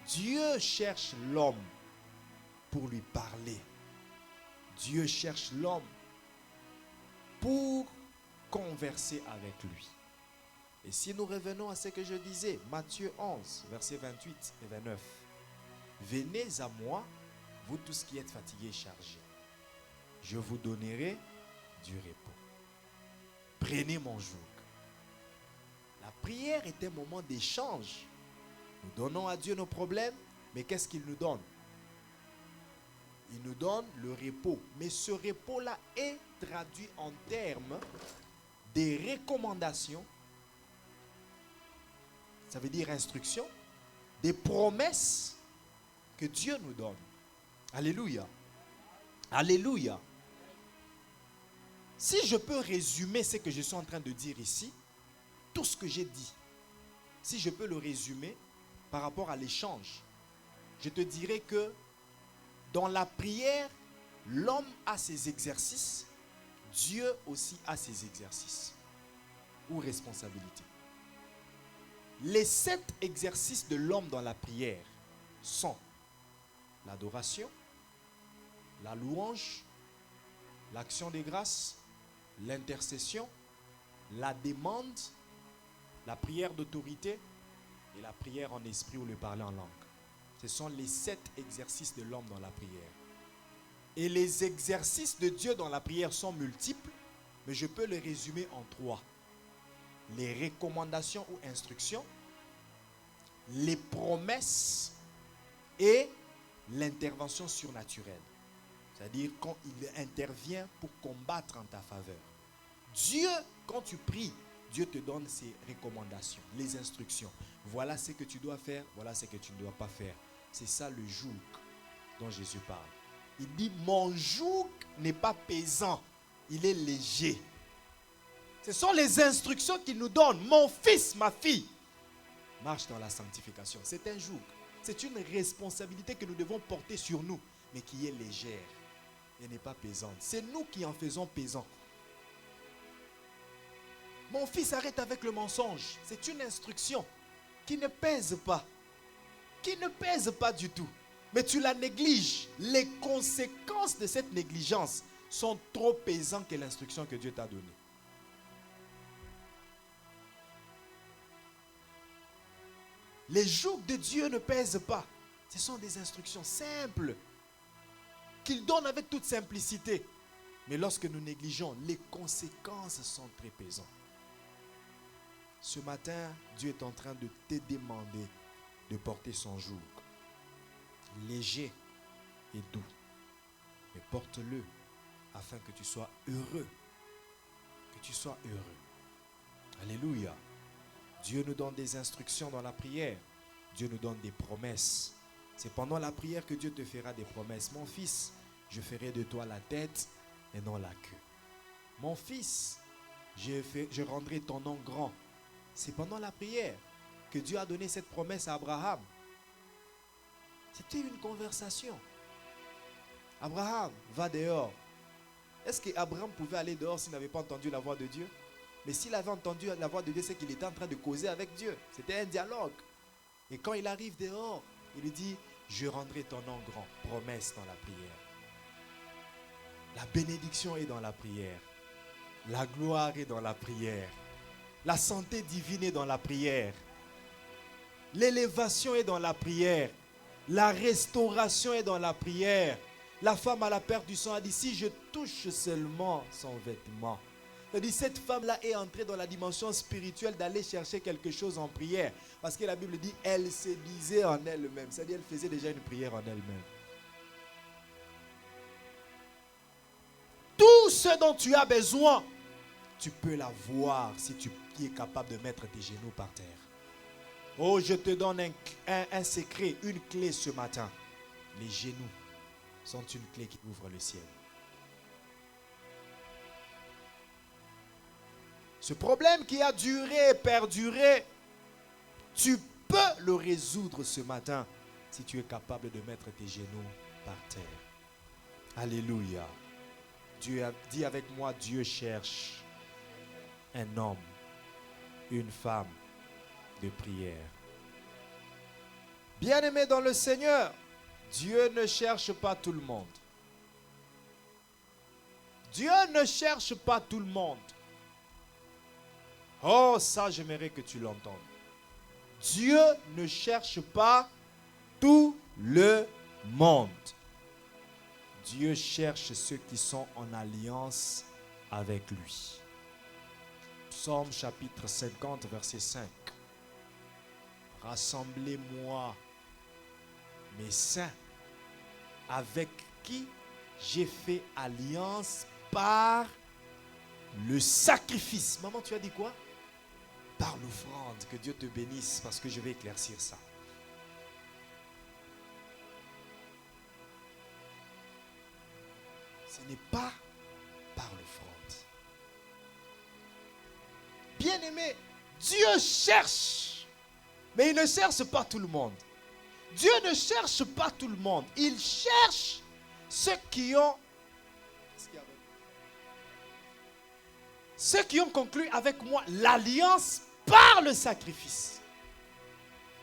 Dieu cherche l'homme pour lui parler. Dieu cherche l'homme pour converser avec lui. Et si nous revenons à ce que je disais, Matthieu 11, versets 28 et 29. Venez à moi, vous tous qui êtes fatigués et chargés. Je vous donnerai du repos. Prenez mon joug. La prière est un moment d'échange. Nous donnons à Dieu nos problèmes, mais qu'est-ce qu'il nous donne? Il nous donne le repos. Mais ce repos-là est traduit en termes des recommandations. Ça veut dire instruction, des promesses que Dieu nous donne. Alléluia. Alléluia. Si je peux résumer ce que je suis en train de dire ici, tout ce que j'ai dit, si je peux le résumer par rapport à l'échange, je te dirais que dans la prière, l'homme a ses exercices, Dieu aussi a ses exercices ou responsabilités. Les 7 exercices de l'homme dans la prière sont l'adoration, la louange, l'action des grâces, l'intercession, la demande, la prière d'autorité et la prière en esprit ou le parler en langue. Ce sont les 7 exercices de l'homme dans la prière. Et les exercices de Dieu dans la prière sont multiples, mais je peux les résumer en 3. Les recommandations ou instructions, les promesses et l'intervention surnaturelle. C'est-à-dire quand il intervient pour combattre en ta faveur. Dieu, quand tu pries, Dieu te donne ses recommandations, les instructions. Voilà ce que tu dois faire, voilà ce que tu ne dois pas faire. C'est ça le joug dont Jésus parle. Il dit, mon joug n'est pas pesant, il est léger. Ce sont les instructions qu'il nous donne. Mon fils, ma fille, marche dans la sanctification. C'est un joug. C'est une responsabilité que nous devons porter sur nous, mais qui est légère et n'est pas pesante. C'est nous qui en faisons pesant. Mon fils, arrête avec le mensonge. C'est une instruction qui ne pèse pas. Qui ne pèse pas du tout. Mais tu la négliges. Les conséquences de cette négligence sont trop pesantes que l'instruction que Dieu t'a donnée. Les jougs de Dieu ne pèsent pas. Ce sont des instructions simples qu'il donne avec toute simplicité. Mais lorsque nous négligeons, les conséquences sont très pesantes. Ce matin, Dieu est en train de te demander de porter son joug. Léger et doux. Mais porte-le afin que tu sois heureux. Que tu sois heureux. Alléluia. Dieu nous donne des instructions dans la prière. Dieu nous donne des promesses. C'est pendant la prière que Dieu te fera des promesses. Mon fils, je ferai de toi la tête et non la queue. Mon fils, je rendrai ton nom grand. C'est pendant la prière que Dieu a donné cette promesse à Abraham. C'était une conversation. Abraham, va dehors. Est-ce qu'Abraham pouvait aller dehors s'il n'avait pas entendu la voix de Dieu? Mais s'il avait entendu la voix de Dieu, c'est qu'il était en train de causer avec Dieu. C'était un dialogue. Et quand il arrive dehors, il lui dit, je rendrai ton nom grand. Promesse dans la prière. La bénédiction est dans la prière. La gloire est dans la prière. La santé divine est dans la prière. L'élévation est dans la prière. La restauration est dans la prière. La femme à la perte du sang a dit, si je touche seulement son vêtement. C'est-à-dire, cette femme-là est entrée dans la dimension spirituelle d'aller chercher quelque chose en prière. Parce que la Bible dit, elle se disait en elle-même. C'est-à-dire, elle faisait déjà une prière en elle-même. Tout ce dont tu as besoin, tu peux l'avoir si tu es capable de mettre tes genoux par terre. Oh, je te donne un secret, une clé ce matin. Les genoux sont une clé qui ouvre le ciel. Ce problème qui a duré, perduré, tu peux le résoudre ce matin si tu es capable de mettre tes genoux par terre. Alléluia. Dieu a dit avec moi, Dieu cherche un homme, une femme de prière. Bien-aimé dans le Seigneur, Dieu ne cherche pas tout le monde. Dieu ne cherche pas tout le monde. Oh, ça, j'aimerais que tu l'entendes. Dieu ne cherche pas tout le monde. Dieu cherche ceux qui sont en alliance avec lui. Psaume chapitre 50, verset 5. rassemblez-moi, mes saints, avec qui j'ai fait alliance par le sacrifice. Maman, tu as dit quoi? Par l'offrande. Que Dieu te bénisse parce que je vais éclaircir ça. Ce n'est pas par l'offrande. Bien-aimé, Dieu cherche, mais il ne cherche pas tout le monde. Dieu ne cherche pas tout le monde. Il cherche ceux qui ont conclu avec moi l'alliance par le sacrifice.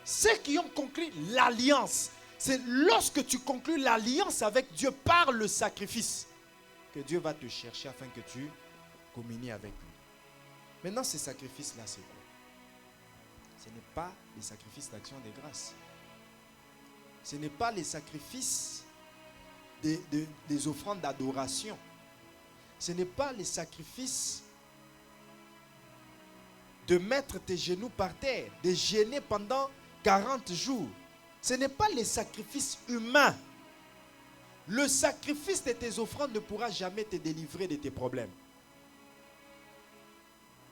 Ceux qui ont conclu l'alliance. C'est lorsque tu conclus l'alliance avec Dieu par le sacrifice que Dieu va te chercher afin que tu communies avec lui. Maintenant, ces sacrifices-là, c'est quoi? Ce n'est pas les sacrifices d'action des grâces. Ce n'est pas les sacrifices des offrandes d'adoration. Ce n'est pas les sacrifices de mettre tes genoux par terre, de jeûner pendant 40 jours. Ce n'est pas les sacrifices humains. Le sacrifice de tes offrandes ne pourra jamais te délivrer de tes problèmes.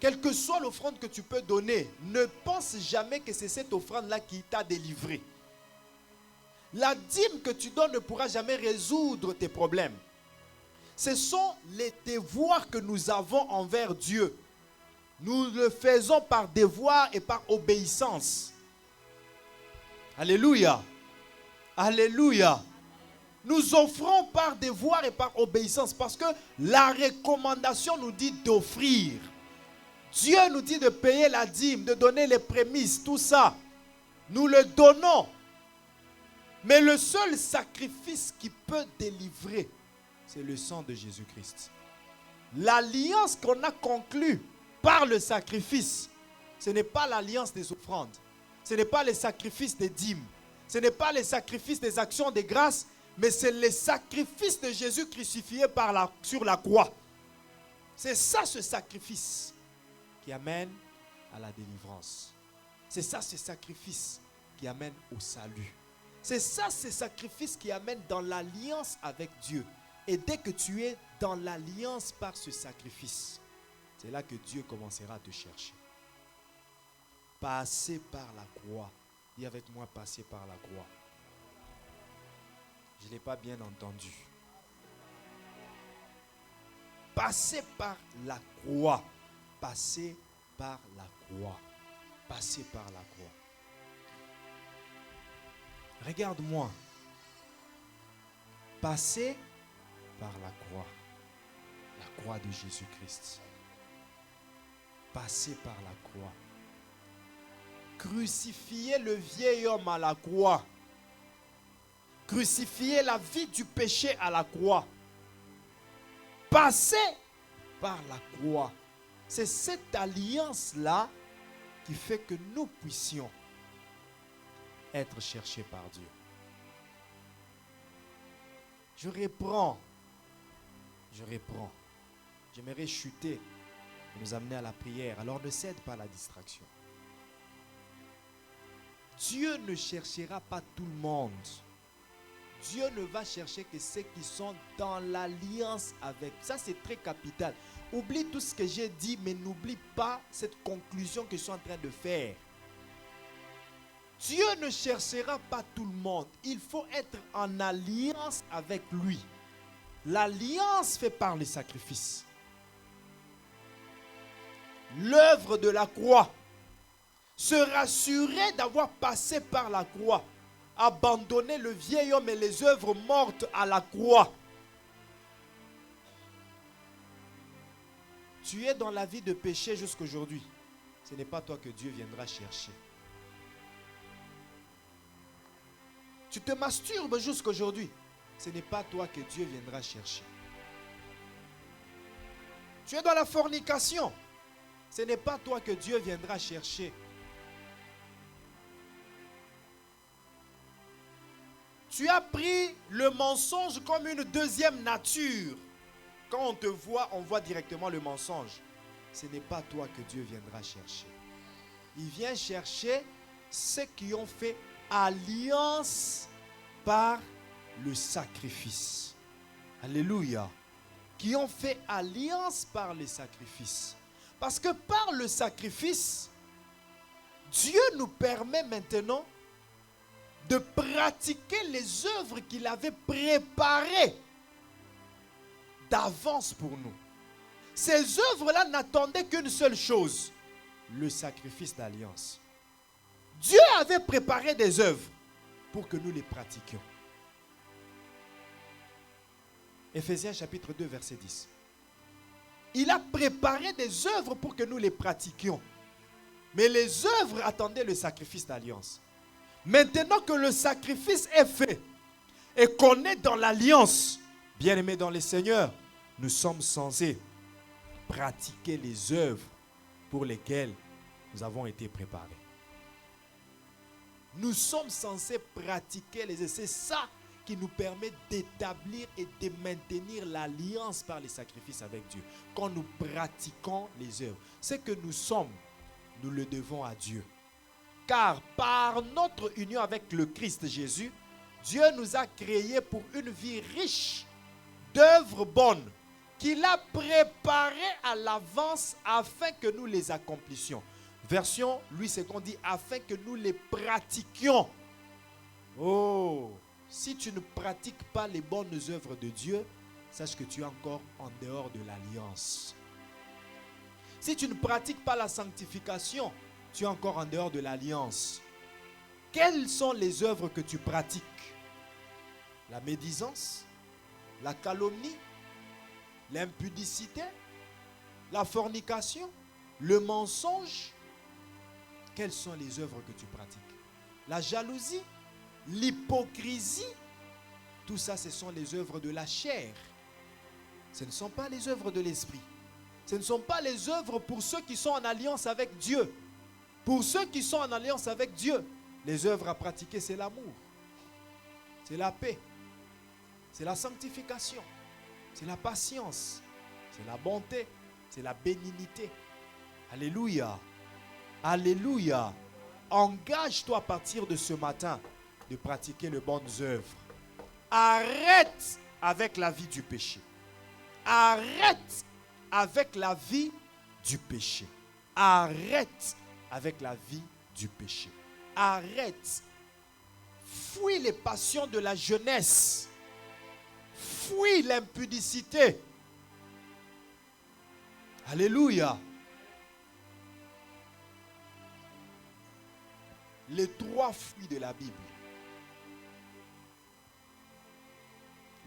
Quelle que soit l'offrande que tu peux donner, ne pense jamais que c'est cette offrande-là qui t'a délivré. La dîme que tu donnes ne pourra jamais résoudre tes problèmes. Ce sont les devoirs que nous avons envers Dieu. Nous le faisons par devoir et par obéissance. Alléluia. Alléluia. Nous offrons par devoir et par obéissance parce que la recommandation nous dit d'offrir. Dieu nous dit de payer la dîme, de donner les prémices, tout ça. Nous le donnons. Mais le seul sacrifice qui peut délivrer, c'est le sang de Jésus-Christ. L'alliance qu'on a conclue par le sacrifice, ce n'est pas l'alliance des offrandes. Ce n'est pas les sacrifices des dîmes. Ce n'est pas les sacrifices des actions de grâce, mais c'est les sacrifices de Jésus crucifié sur la croix. C'est ça ce sacrifice qui amène à la délivrance. C'est ça ce sacrifice qui amène au salut. C'est ça ce sacrifice qui amène dans l'alliance avec Dieu. Et dès que tu es dans l'alliance par ce sacrifice, c'est là que Dieu commencera à te chercher. Passer par la croix. Dis avec moi, passer par la croix. Je ne l'ai pas bien entendu. Passer par la croix. Passer par la croix. Passer par la croix. Regarde-moi. Passer par la croix. La croix de Jésus-Christ. Passer par la croix. Crucifier le vieil homme à la croix. Crucifier la vie du péché à la croix. Passer par la croix. C'est cette alliance-là qui fait que nous puissions être cherchés par Dieu. Je reprends. J'aimerais chuter et nous amener à la prière. Alors ne cède pas à la distraction. Dieu ne cherchera pas tout le monde. Dieu ne va chercher que ceux qui sont dans l'alliance avec. Ça, c'est très capital. Oublie tout ce que j'ai dit, mais n'oublie pas cette conclusion que je suis en train de faire. Dieu ne cherchera pas tout le monde. Il faut être en alliance avec lui. L'alliance fait par le sacrifice. L'œuvre de la croix. Se rassurer d'avoir passé par la croix. Abandonner le vieil homme et les œuvres mortes à la croix. Tu es dans la vie de péché jusqu'aujourd'hui. Ce n'est pas toi que Dieu viendra chercher. Tu te masturbes jusqu'aujourd'hui. Ce n'est pas toi que Dieu viendra chercher. Tu es dans la fornication. Ce n'est pas toi que Dieu viendra chercher. Tu as pris le mensonge comme une deuxième nature. Quand on te voit, on voit directement le mensonge. Ce n'est pas toi que Dieu viendra chercher. Il vient chercher ceux qui ont fait alliance par le sacrifice. Alléluia. Qui ont fait alliance par le sacrifice. Parce que par le sacrifice, Dieu nous permet maintenant de pratiquer les œuvres qu'il avait préparées d'avance pour nous. Ces œuvres-là n'attendaient qu'une seule chose, le sacrifice d'alliance. Dieu avait préparé des œuvres pour que nous les pratiquions. Éphésiens chapitre 2, verset 10. Il a préparé des œuvres pour que nous les pratiquions. Mais les œuvres attendaient le sacrifice d'alliance. Maintenant que le sacrifice est fait et qu'on est dans l'alliance, bien-aimés dans le Seigneur, nous sommes censés pratiquer les œuvres pour lesquelles nous avons été préparés. Nous sommes censés pratiquer les œuvres. C'est ça qui nous permet d'établir et de maintenir l'alliance par les sacrifices avec Dieu. Quand nous pratiquons les œuvres, ce que nous sommes, nous le devons à Dieu. Car par notre union avec le Christ Jésus, Dieu nous a créés pour une vie riche d'œuvres bonnes qu'il a préparées à l'avance afin que nous les accomplissions. Version Louis II dit afin que nous les pratiquions. Oh, si tu ne pratiques pas les bonnes œuvres de Dieu, sache que tu es encore en dehors de l'alliance. Si tu ne pratiques pas la sanctification, tu es encore en dehors de l'alliance. Quelles sont les œuvres que tu pratiques? La médisance, la calomnie, l'impudicité, la fornication, le mensonge. Quelles sont les œuvres que tu pratiques? La jalousie, l'hypocrisie, tout ça, ce sont les œuvres de la chair. Ce ne sont pas les œuvres de l'esprit. Ce ne sont pas les œuvres pour ceux qui sont en alliance avec Dieu. Pour ceux qui sont en alliance avec Dieu, les œuvres à pratiquer, c'est l'amour, c'est la paix, c'est la sanctification, c'est la patience, c'est la bonté, c'est la bénignité. Alléluia. Alléluia. Engage-toi à partir de ce matin de pratiquer les bonnes œuvres. Arrête avec la vie du péché. Arrête avec la vie du péché. Arrête avec la vie du péché. Arrête. Fuis les passions de la jeunesse. Fuis l'impudicité. Alléluia. Les 3 fruits de la Bible.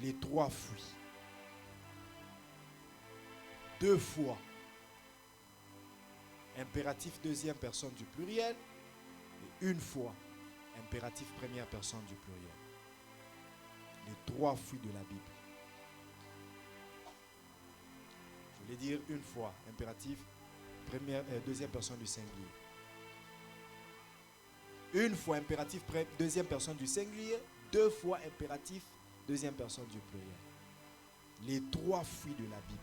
Les 3 fruits. 2 fois. Impératif deuxième personne du pluriel. Et 1 fois. Impératif première personne du pluriel. Les 3 fruits de la Bible. Je voulais dire 1 fois. Impératif deuxième personne du singulier. 1 fois impératif deuxième personne du singulier, 2 fois impératif deuxième personne du pluriel. Les 3 fruits de la Bible.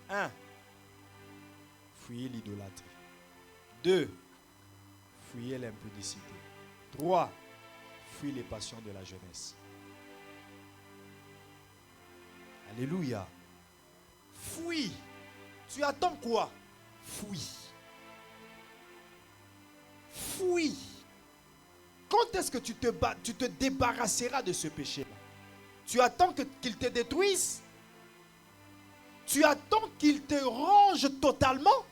1. Fuyez l'idolâtrie. 2. Fuyez l'impudicité. 3. Fuyez les passions de la jeunesse. Alléluia. Fuis. Tu attends quoi? Fuis. Fuis. Quand est-ce que tu te débarrasseras de ce péché-là? Tu attends qu'il te détruise? Tu attends qu'il te ronge totalement?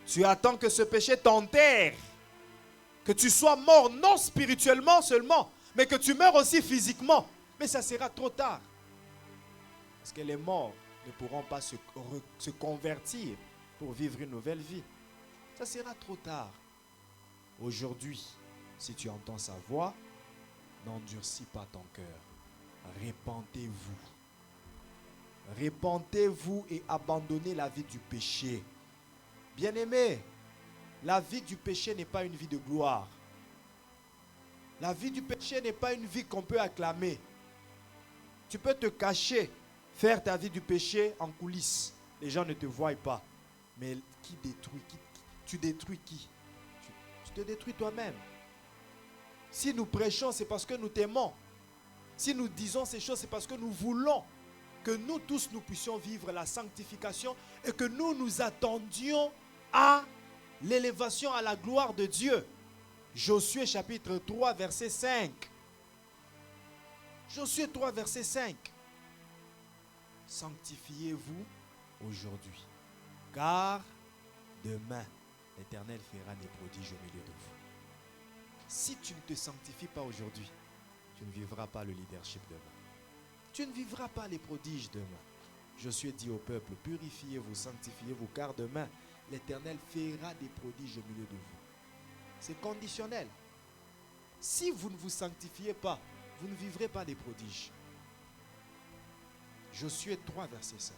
Tu attends que ce péché t'enterre? Que tu sois mort non spirituellement seulement, mais que tu meurs aussi physiquement? Mais ça sera trop tard. Parce que les morts ne pourront pas se convertir pour vivre une nouvelle vie. Ça sera trop tard. Aujourd'hui, si tu entends sa voix, n'endurcis pas ton cœur. Répentez-vous. Répentez-vous et abandonnez la vie du péché. Bien-aimés, la vie du péché n'est pas une vie de gloire. La vie du péché n'est pas une vie qu'on peut acclamer. Tu peux te cacher, faire ta vie du péché en coulisses. Les gens ne te voient pas. Mais qui détruit, tu détruis qui? Tu te détruis toi-même. Si nous prêchons, c'est parce que nous t'aimons. Si nous disons ces choses, c'est parce que nous voulons que nous tous, nous puissions vivre la sanctification et que nous nous attendions à l'élévation à la gloire de Dieu. Josué chapitre 3, verset 5. Josué 3, verset 5. Sanctifiez-vous aujourd'hui, car demain, l'Éternel fera des prodiges au milieu de vous. Si tu ne te sanctifies pas aujourd'hui, tu ne vivras pas le leadership demain. Tu ne vivras pas les prodiges demain. Josué dit au peuple, purifiez-vous, sanctifiez-vous, car demain, l'Éternel fera des prodiges au milieu de vous. C'est conditionnel. Si vous ne vous sanctifiez pas, vous ne vivrez pas des prodiges. Josué 3, verset 5.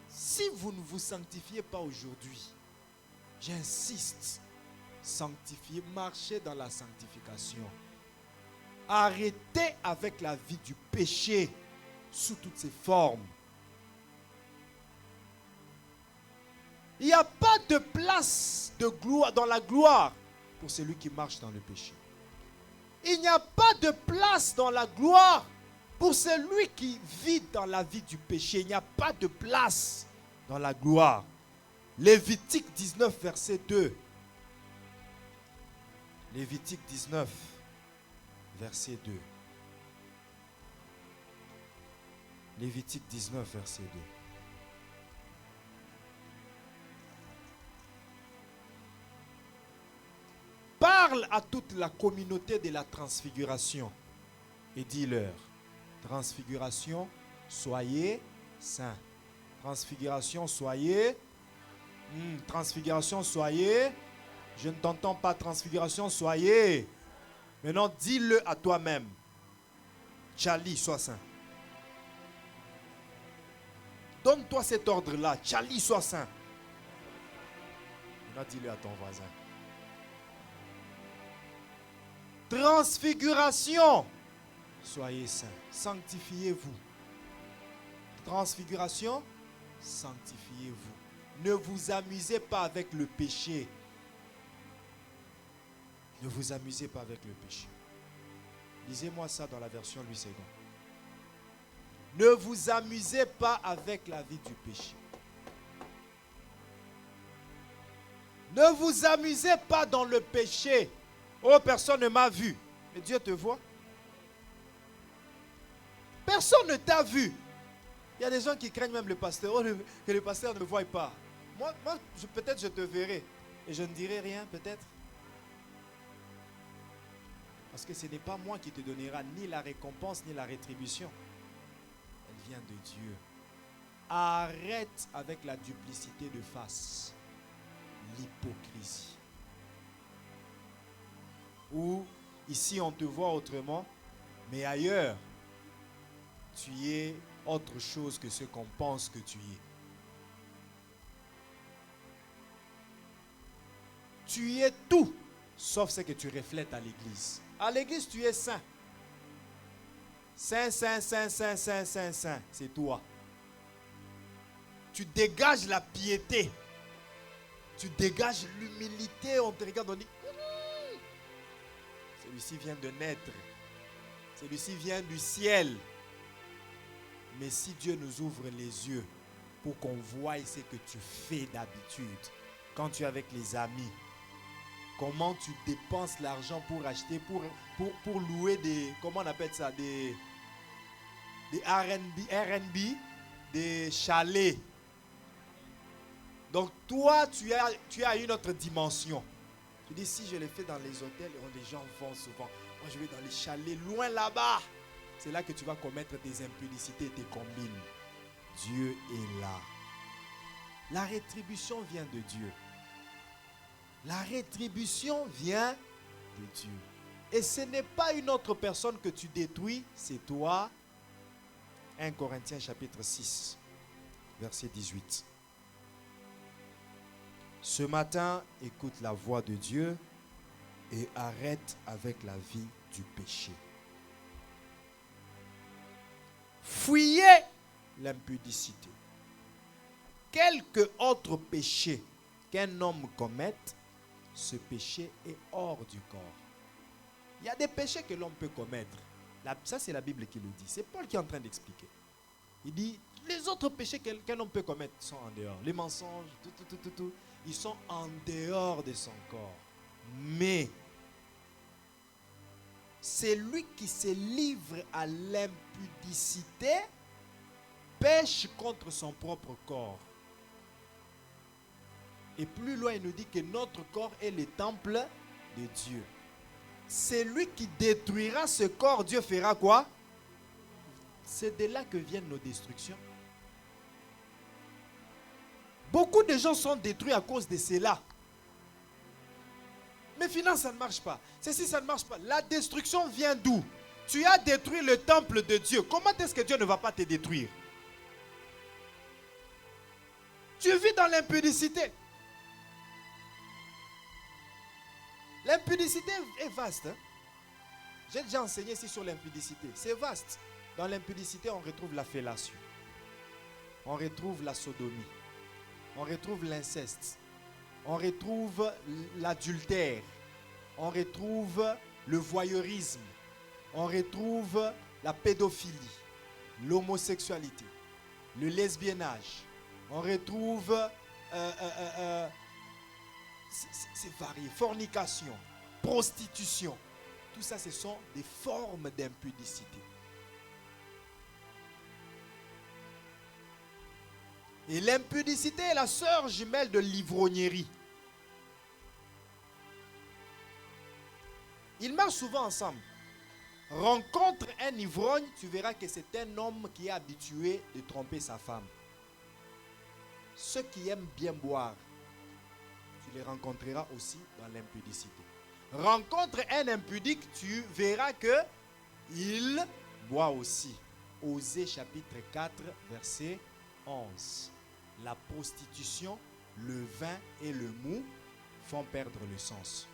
Si vous ne vous sanctifiez pas aujourd'hui, j'insiste, sanctifiez, marchez dans la sanctification. Arrêtez avec la vie du péché sous toutes ses formes. Il n'y a pas de place de gloire, dans la gloire pour celui qui marche dans le péché. Il n'y a pas de place dans la gloire pour celui qui vit dans la vie du péché. Il n'y a pas de place dans la gloire. Lévitique 19, verset 2. Lévitique 19, verset 2. Lévitique 19, verset 2. Parle à toute la communauté de la transfiguration et dis-leur, transfiguration, soyez saints. Transfiguration, soyez. Transfiguration, soyez. Je ne t'entends pas, transfiguration, soyez. Maintenant, dis-le à toi-même. Charlie, sois saint. Donne-toi cet ordre-là. Charlie, sois saint. Maintenant, dis-le à ton voisin. Transfiguration, soyez saints. Sanctifiez-vous. Transfiguration, sanctifiez-vous. Ne vous amusez pas avec le péché. Ne vous amusez pas avec le péché. Lisez-moi ça dans la version Louis II. Ne vous amusez pas avec la vie du péché. Ne vous amusez pas dans le péché. Oh, personne ne m'a vu. Mais Dieu te voit. Personne ne t'a vu. Il y a des gens qui craignent même le pasteur. Oh, que le pasteur ne me voie pas. Moi peut-être je te verrai. Et je ne dirai rien, peut-être. Parce que ce n'est pas moi qui te donnera ni la récompense ni la rétribution. Elle vient de Dieu. Arrête avec la duplicité de face. L'hypocrisie. Ou ici on te voit autrement, mais ailleurs, tu es autre chose que ce qu'on pense que tu es. Tu es tout, sauf ce que tu reflètes à l'église. À l'église, tu es saint. Saint, saint, saint, saint, saint, saint, saint, c'est toi. Tu dégages la piété. Tu dégages l'humilité. On te regarde, on dit, celui-ci vient de naître. Celui-ci vient du ciel. Mais si Dieu nous ouvre les yeux pour qu'on voie ce que tu fais d'habitude, quand tu es avec les amis, comment tu dépenses l'argent pour acheter, pour louer des, comment on appelle ça, des R&B, des chalets. Donc toi, tu es à une autre dimension. Tu dis, si je le fais dans les hôtels, les gens vont souvent. Moi, je vais dans les chalets, loin là-bas. C'est là que tu vas commettre tes impudicités et tes combines. Dieu est là. La rétribution vient de Dieu. La rétribution vient de Dieu. Et ce n'est pas une autre personne que tu détruis, c'est toi. 1 Corinthiens chapitre 6, verset 18. Ce matin, écoute la voix de Dieu et arrête avec la vie du péché. Fuyez l'impudicité. Quelque autre péché qu'un homme commette, ce péché est hors du corps. Il y a des péchés que l'homme peut commettre. Ça, c'est la Bible qui le dit. C'est Paul qui est en train d'expliquer. Il dit, les autres péchés qu'un homme peut commettre sont en dehors. Les mensonges, tout, ils sont en dehors de son corps. Mais, c'est lui qui se livre à l'impudicité, pêche contre son propre corps. Et plus loin, il nous dit que notre corps est le temple de Dieu. C'est lui qui détruira ce corps. Dieu fera quoi? C'est de là que viennent nos destructions. Beaucoup de gens sont détruits à cause de cela. Mais finalement, ça ne marche pas. Ceci, ça ne marche pas. La destruction vient d'où? Tu as détruit le temple de Dieu. Comment est-ce que Dieu ne va pas te détruire? Tu vis dans l'impudicité. L'impudicité est vaste. Hein? J'ai déjà enseigné ici sur l'impudicité. C'est vaste. Dans l'impudicité, on retrouve la fellation. On retrouve la sodomie. On retrouve l'inceste. On retrouve l'adultère. On retrouve le voyeurisme. On retrouve la pédophilie, l'homosexualité, le lesbiennage. On retrouve... c'est varié. Fornication, prostitution. Tout ça, ce sont des formes d'impudicité. Et l'impudicité est la sœur jumelle de l'ivrognerie. Ils marchent souvent ensemble. Rencontre un ivrogne, tu verras que c'est un homme qui est habitué de tromper sa femme. Ceux qui aiment bien boire, tu les rencontreras aussi dans l'impudicité. Rencontre un impudique, tu verras que il boit aussi. Osée chapitre 4, verset 11. La prostitution, le vin et le mou font perdre le sens.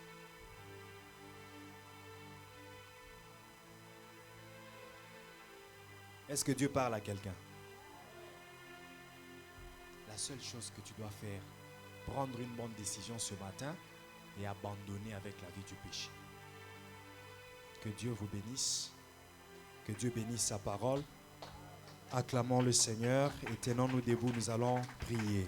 Est-ce que Dieu parle à quelqu'un? La seule chose que tu dois faire, prendre une bonne décision ce matin et abandonner avec la vie du péché. Que Dieu vous bénisse. Que Dieu bénisse sa parole. Acclamons le Seigneur et tenons-nous debout, nous allons prier.